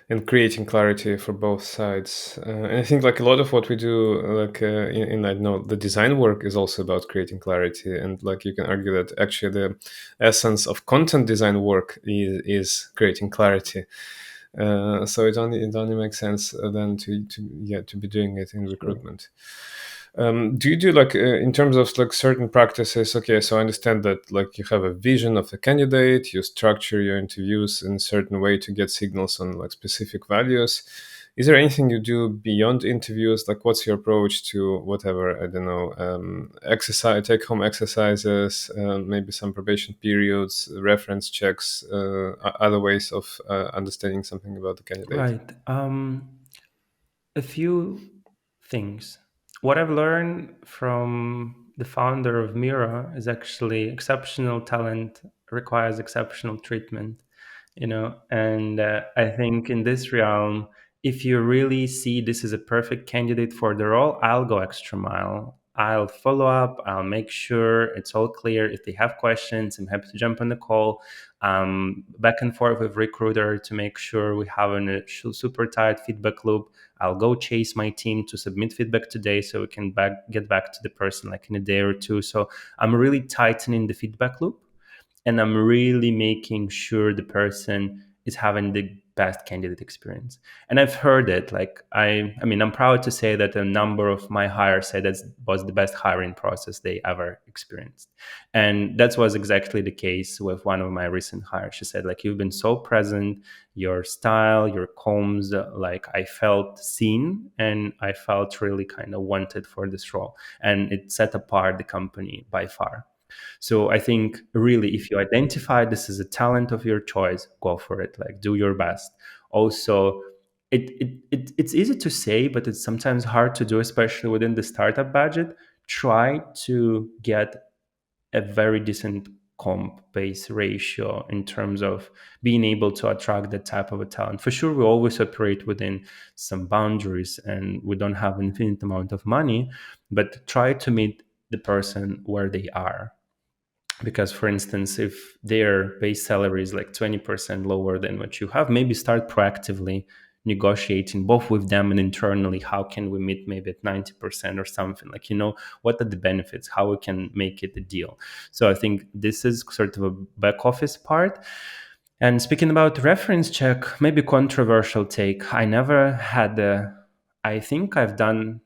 and creating clarity for both sides. And I think like a lot of what we do, like in I don't know, the design work is also about creating clarity. And like you can argue that actually the essence of content design work is creating clarity. So it only makes sense then to be doing it in Sure. recruitment. Do you do like in terms of like certain practices? Okay, so I understand that like you have a vision of the candidate, you structure your interviews in a certain way to get signals on like specific values. Is there anything you do beyond interviews? Like, what's your approach to whatever, I don't know, exercise, take-home exercises, maybe some probation periods, reference checks, other ways of understanding something about the candidate? Right. A few things. What I've learned from the founder of Mira is actually exceptional talent requires exceptional treatment. And I think in this realm, if you really see this is a perfect candidate for the role, I'll go extra mile. I'll follow up. I'll make sure it's all clear. If they have questions, I'm happy to jump on the call, back and forth with recruiter to make sure we have a super tight feedback loop. I'll go chase my team to submit feedback today so we can get back to the person like in a day or two. So I'm really tightening the feedback loop, and I'm really making sure the person is having the best candidate experience. And I've heard it. Like I mean, I'm proud to say that a number of my hires said that was the best hiring process they ever experienced. And that was exactly the case with one of my recent hires. She said, like, you've been so present, your style, your comms, like I felt seen and I felt really kind of wanted for this role. And it set apart the company by far. So I think really, if you identify this as a talent of your choice, go for it. Like do your best. Also, it's easy to say, but it's sometimes hard to do, especially within the startup budget. Try to get a very decent comp base ratio in terms of being able to attract that type of a talent. For sure, we always operate within some boundaries and we don't have an infinite amount of money, but try to meet the person where they are. Because for instance, if their base salary is like 20% lower than what you have, maybe start proactively negotiating both with them and internally. How can we meet maybe at 90% or something? Like, what are the benefits, how we can make it a deal. So I think this is sort of a back office part. And speaking about reference check, maybe controversial take. I never had a, I think I've done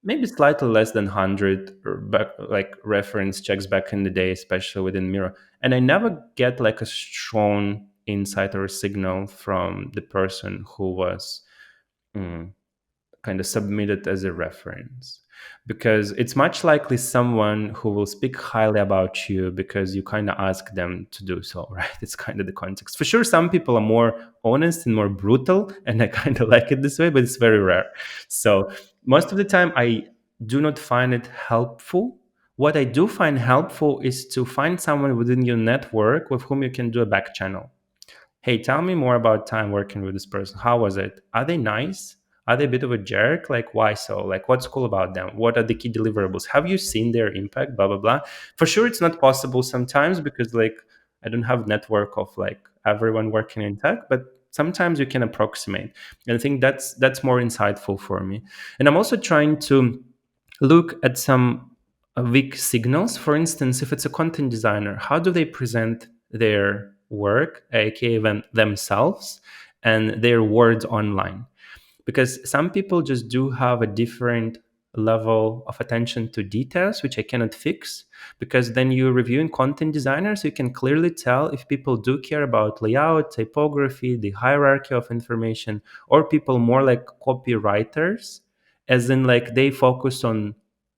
maybe slightly less than 100 back, like reference checks back in the day, especially within Miro. And I never get like a strong insight or signal from the person who was mm, kind of submitted as a reference, because it's much likely someone who will speak highly about you because you kind of ask them to do so. Right, it's kind of the context. For sure some people are more honest and more brutal, and I kind of like it this way, but it's very rare. So most of the time I do not find it helpful. What I do find helpful is to find someone within your network with whom you can do a back channel. Hey, tell me more about time working with this person. How was it? Are they nice? Are they a bit of a jerk? Like, why so? Like, what's cool about them? What are the key deliverables? Have you seen their impact? Blah, blah, blah. For sure, it's not possible sometimes because, like, I don't have network of like everyone working in tech, but sometimes you can approximate. And I think that's more insightful for me. And I'm also trying to look at some weak signals. For instance, if it's a content designer, how do they present their work, aka themselves, and their words online? Because some people just do have a different level of attention to details, which I cannot fix. Because then you're reviewing content designers, you can clearly tell if people do care about layout, typography, the hierarchy of information, or people more like copywriters, as in like they focus on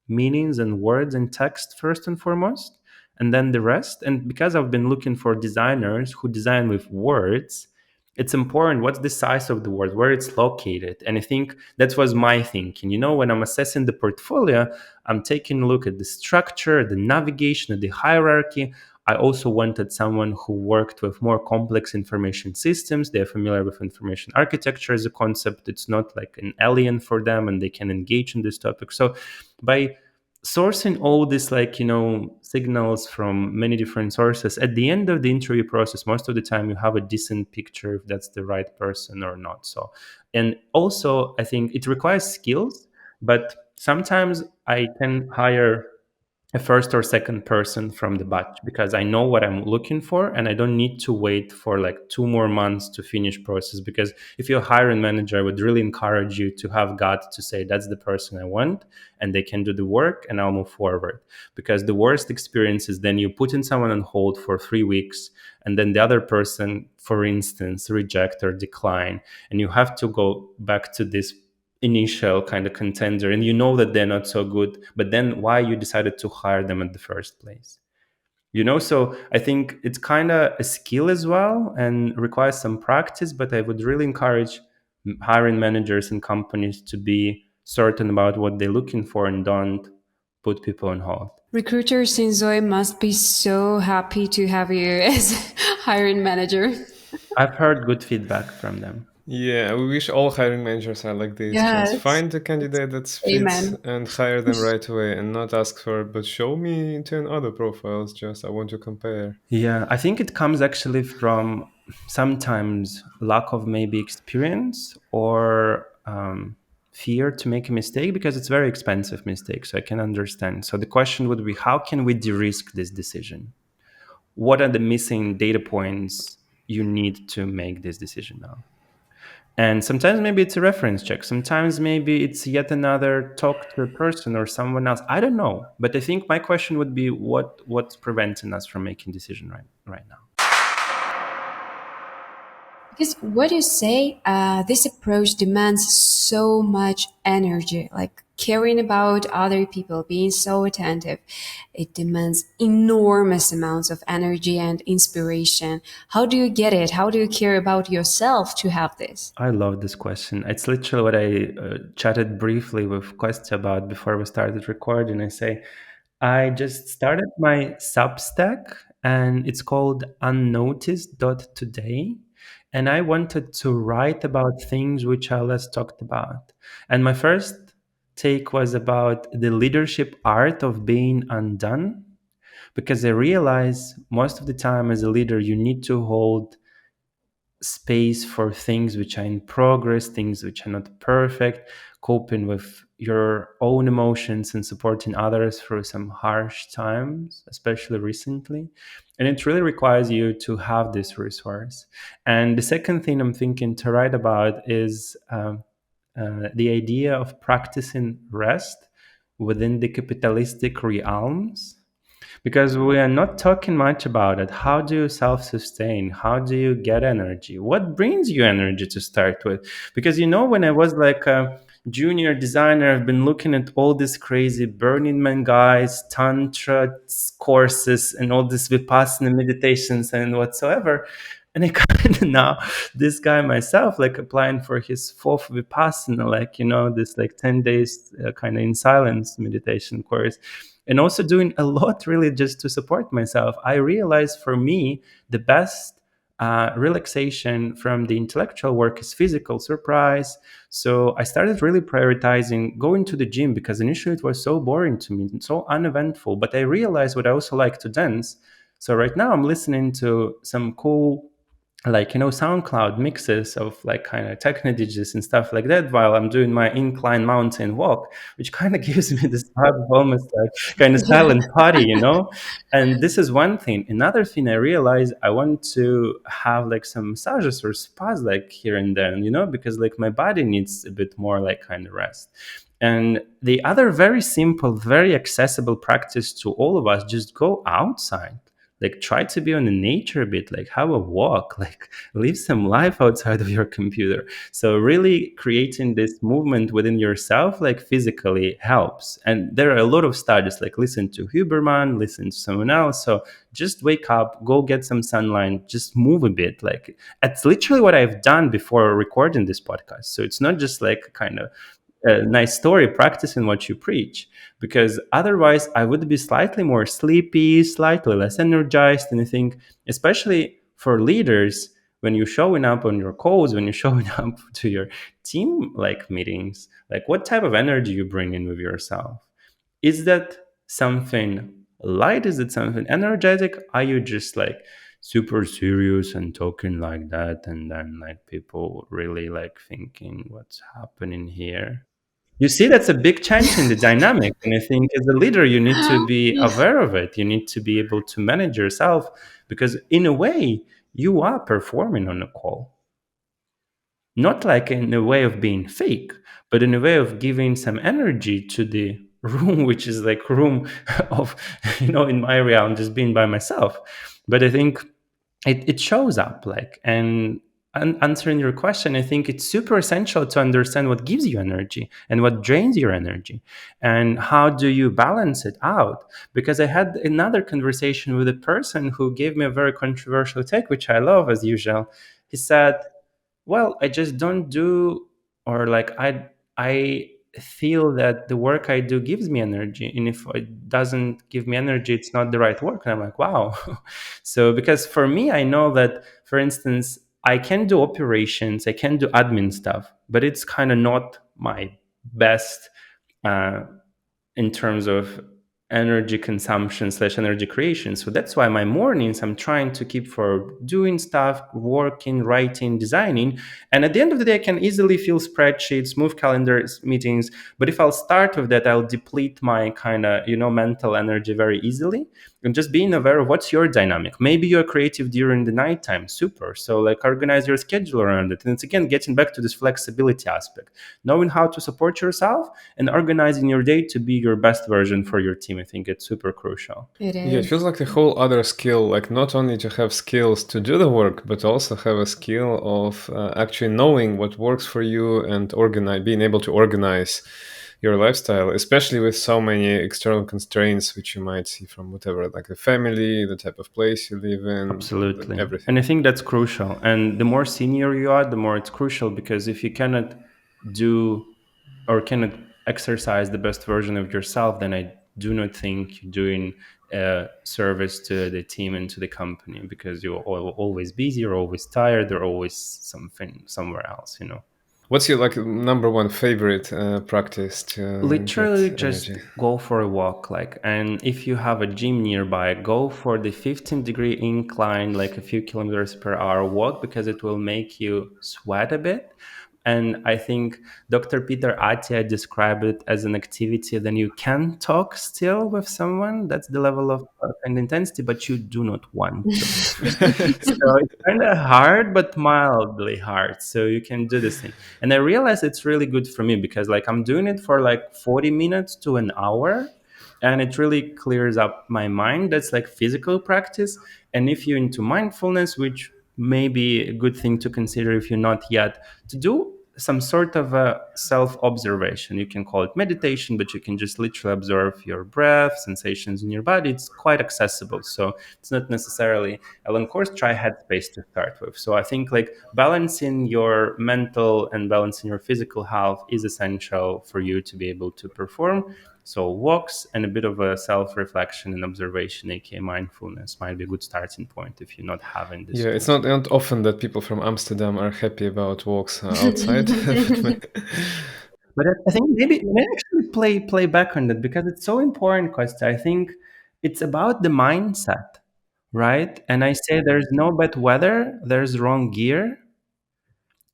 meanings and words and text first and foremost, and then the rest. And because I've been looking for designers who design with words, it's important what's the size of the word, where it's located. And I think that was my thinking. When I'm assessing the portfolio, I'm taking a look at the structure, the navigation, the hierarchy. I also wanted someone who worked with more complex information systems. They're familiar with information architecture as a concept. It's not like an alien for them, and they can engage in this topic. So by sourcing all this, like signals from many different sources, at the end of the interview process, most of the time you have a decent picture if that's the right person or not. So, and also I think it requires skills, but sometimes I can hire a first or second person from the batch because I know what I'm looking for, and I don't need to wait for like 2 more months to finish process. Because if you're a hiring manager, I would really encourage you to have gut to say that's the person I want, and they can do the work, and I'll move forward. Because the worst experience is then you put in someone on hold for 3 weeks, and then the other person, for instance, reject or decline, and you have to go back to this initial kind of contender, and you know that they're not so good, but then why you decided to hire them in the first place? So I think it's kind of a skill as well and requires some practice, but I would really encourage hiring managers and companies to be certain about what they're looking for and don't put people on hold. Recruiter Sinzoy must be so happy to have you as hiring manager. I've heard good feedback from them. Yeah, we wish all hiring managers are like this. Just Yes. find the candidate that fits Amen. and hire them right away and not ask for, but show me 10 other profiles, just I want to compare. Yeah, I think it comes actually from sometimes lack of maybe experience or fear to make a mistake, because it's very expensive mistake. So I can understand. So the question would be, how can we de-risk this decision? What are the missing data points you need to make this decision now? And sometimes maybe it's a reference check. Sometimes maybe it's yet another talk to a person or someone else. I don't know. But I think my question would be what's preventing us from making decision right now. Because what you say, this approach demands so much energy, like caring about other people, being so attentive. It demands enormous amounts of energy and inspiration. How do you get it? How do you care about yourself to have this? I love this question. It's literally what I chatted briefly with Kostya about before we started recording. I say, I just started my Substack, and it's called unnoticed.today. And I wanted to write about things which are less talked about. And my first take was about the leadership art of being undone, because I realize most of the time as a leader, you need to hold space for things which are in progress, things which are not perfect, coping with your own emotions and supporting others through some harsh times, especially recently. And it really requires you to have this resource. And the second thing I'm thinking to write about is the idea of practicing rest within the capitalistic realms, because we are not talking much about it. How do you self-sustain? How do you get energy? What brings you energy to start with? Because when I was like a junior designer, I've been looking at all these crazy Burning Man guys, tantra courses, and all these vipassana meditations and whatsoever. And I kind of now, this guy myself, like applying for his fourth vipassana, like this like 10 days kind of in silence meditation course, and also doing a lot really just to support myself. I realized for me, the best relaxation from the intellectual work is physical surprise. So I started really prioritizing going to the gym, because initially it was so boring to me and so uneventful. But I realized what I also like to dance. So right now I'm listening to some cool, like SoundCloud mixes of like kind of techno digits and stuff like that while I'm doing my incline mountain walk, which kind of gives me this vibe of almost like kind of Yeah. silent party. And this is one thing. Another thing I realized, I want to have like some massages or spas like here and there, because like my body needs a bit more like kind of rest. And the other very simple, very accessible practice to all of us, just go outside, like try to be on the nature a bit, like have a walk, like live some life outside of your computer. So really creating this movement within yourself, like physically, helps. And there are a lot of studies, like listen to Huberman, listen to someone else. So just wake up, go get some sunlight, just move a bit. Like it's literally what I've done before recording this podcast. So it's not just like kind of a nice story, practicing what you preach, because otherwise I would be slightly more sleepy, slightly less energized. And I think, especially for leaders, when you're showing up on your calls, when you're showing up to your team like meetings, like what type of energy you bring in with yourself? Is that something light? Is it something energetic? Are you just like super serious and talking like that, and then like people really like thinking what's happening here? You see, that's a big change in the dynamic. And I think as a leader, you need to be Yeah. aware of it. You need to be able to manage yourself, because, in a way, you are performing on a call. Not like in a way of being fake, but in a way of giving some energy to the room, which is like room of, in my realm, just being by myself. But I think it shows up like, and answering your question, I think it's super essential to understand what gives you energy and what drains your energy, and how do you balance it out. Because I had another conversation with a person who gave me a very controversial take, which I love as usual. He said, well, I just don't do, or like I feel that the work I do gives me energy, and if it doesn't give me energy, it's not the right work. And I'm like, wow. So because for me, I know that, for instance, I can do operations, I can do admin stuff, but it's kind of not my best uh, in terms of energy consumption slash energy creation. So that's why my mornings I'm trying to keep for doing stuff, working, writing, designing. And at the end of the day, I can easily fill spreadsheets, move calendars, meetings. But if I'll start with that, I'll deplete my kind of, mental energy very easily. And just being aware of what's your dynamic. Maybe you're creative during the nighttime. Super. So like organize your schedule around it. And it's again getting back to this flexibility aspect, knowing how to support yourself and organizing your day to be your best version for your team. I think it's super crucial. It Yeah, it is. feels like a whole other skill, like not only to have skills to do the work, but also have a skill of actually knowing what works for you and being able to organize your lifestyle, especially with so many external constraints, which you might see from whatever, like the family, the type of place you live in, Absolutely. And everything. I think that's crucial. And the more senior you are, the more it's crucial, because if you cannot do or cannot exercise the best version of yourself, then I do not think you're doing a service to the team and to the company, because you're always busy, you're always tired, or always something somewhere else. What's your like number one favorite practice to Literally get just energy? go for a walk, like, and if you have a gym nearby, go for the 15-degree incline, like a few kilometers per hour walk, because it will make you sweat a bit. And I think Dr. Peter Attia described it as an activity that you can talk still with someone. That's the level of and intensity, but you do not want to. So it's kind of hard, but mildly hard. So you can do this thing. And I realize it's really good for me because like I'm doing it for like 40 minutes to an hour, and it really clears up my mind. That's like physical practice. And if you're into mindfulness, which may be a good thing to consider if you're not yet, to do some sort of a self observation. You can call it meditation, but you can just literally observe your breath, sensations in your body. It's quite accessible. So it's not necessarily a long course. Try Headspace to start with. So I think like balancing your mental and balancing your physical health is essential for you to be able to perform. So walks and a bit of a self-reflection and observation, aka mindfulness, might be a good starting point if you're not having these Yeah, it's tools. not often that people from Amsterdam are happy about walks outside. But But I think maybe actually play back on that because it's so important, Kostya. I think it's about the mindset, right? And I say there's no bad weather, there's wrong gear.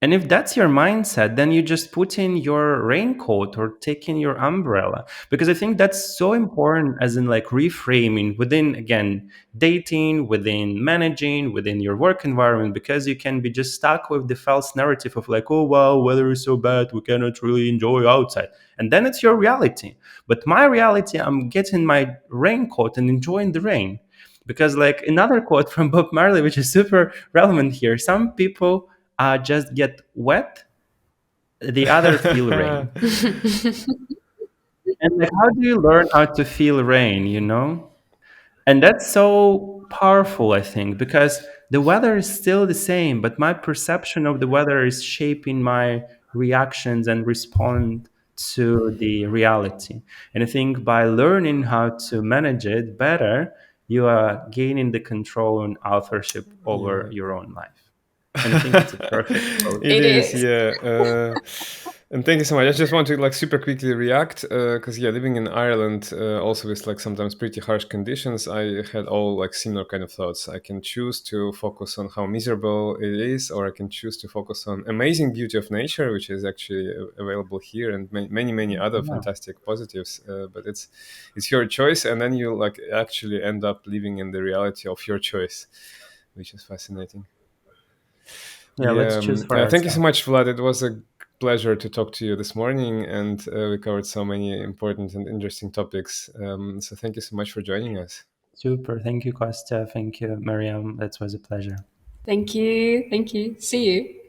And if that's your mindset, then you just put in your raincoat or take in your umbrella. Because I think that's so important, as in like reframing within, again, dating, within managing, within your work environment, because you can be just stuck with the false narrative of like, oh, wow, weather is so bad, we cannot really enjoy outside. And then it's your reality. But my reality, I'm getting my raincoat and enjoying the rain. Because, like another quote from Bob Marley, which is super relevant here, some people just get wet, the other feel rain. And like, how do you learn how to feel rain, you know? And that's so powerful, I think, because the weather is still the same, but my perception of the weather is shaping my reactions and respond to the reality. And I think by learning how to manage it better, you are gaining the control and authorship over yeah. your own life. And I think it's a perfect approach. It It is, is. yeah. And thank you so much. I just want to like super quickly react because yeah, living in Ireland also with like sometimes pretty harsh conditions, I had all like similar kind of thoughts. I can choose to focus on how miserable it is, or I can choose to focus on amazing beauty of nature, which is actually available here, and many other Yeah. fantastic positives. But it's your choice, and then you like actually end up living in the reality of your choice, which is fascinating. Yeah, let's Yeah, choose for thank you so ourselves. much, Vlad. It was a pleasure to talk to you this morning, and we covered so many important and interesting topics. So thank you so much for joining us. Super. Thank you, Kostya. Thank you, Mariam. That was a pleasure. Thank you. Thank you. See you.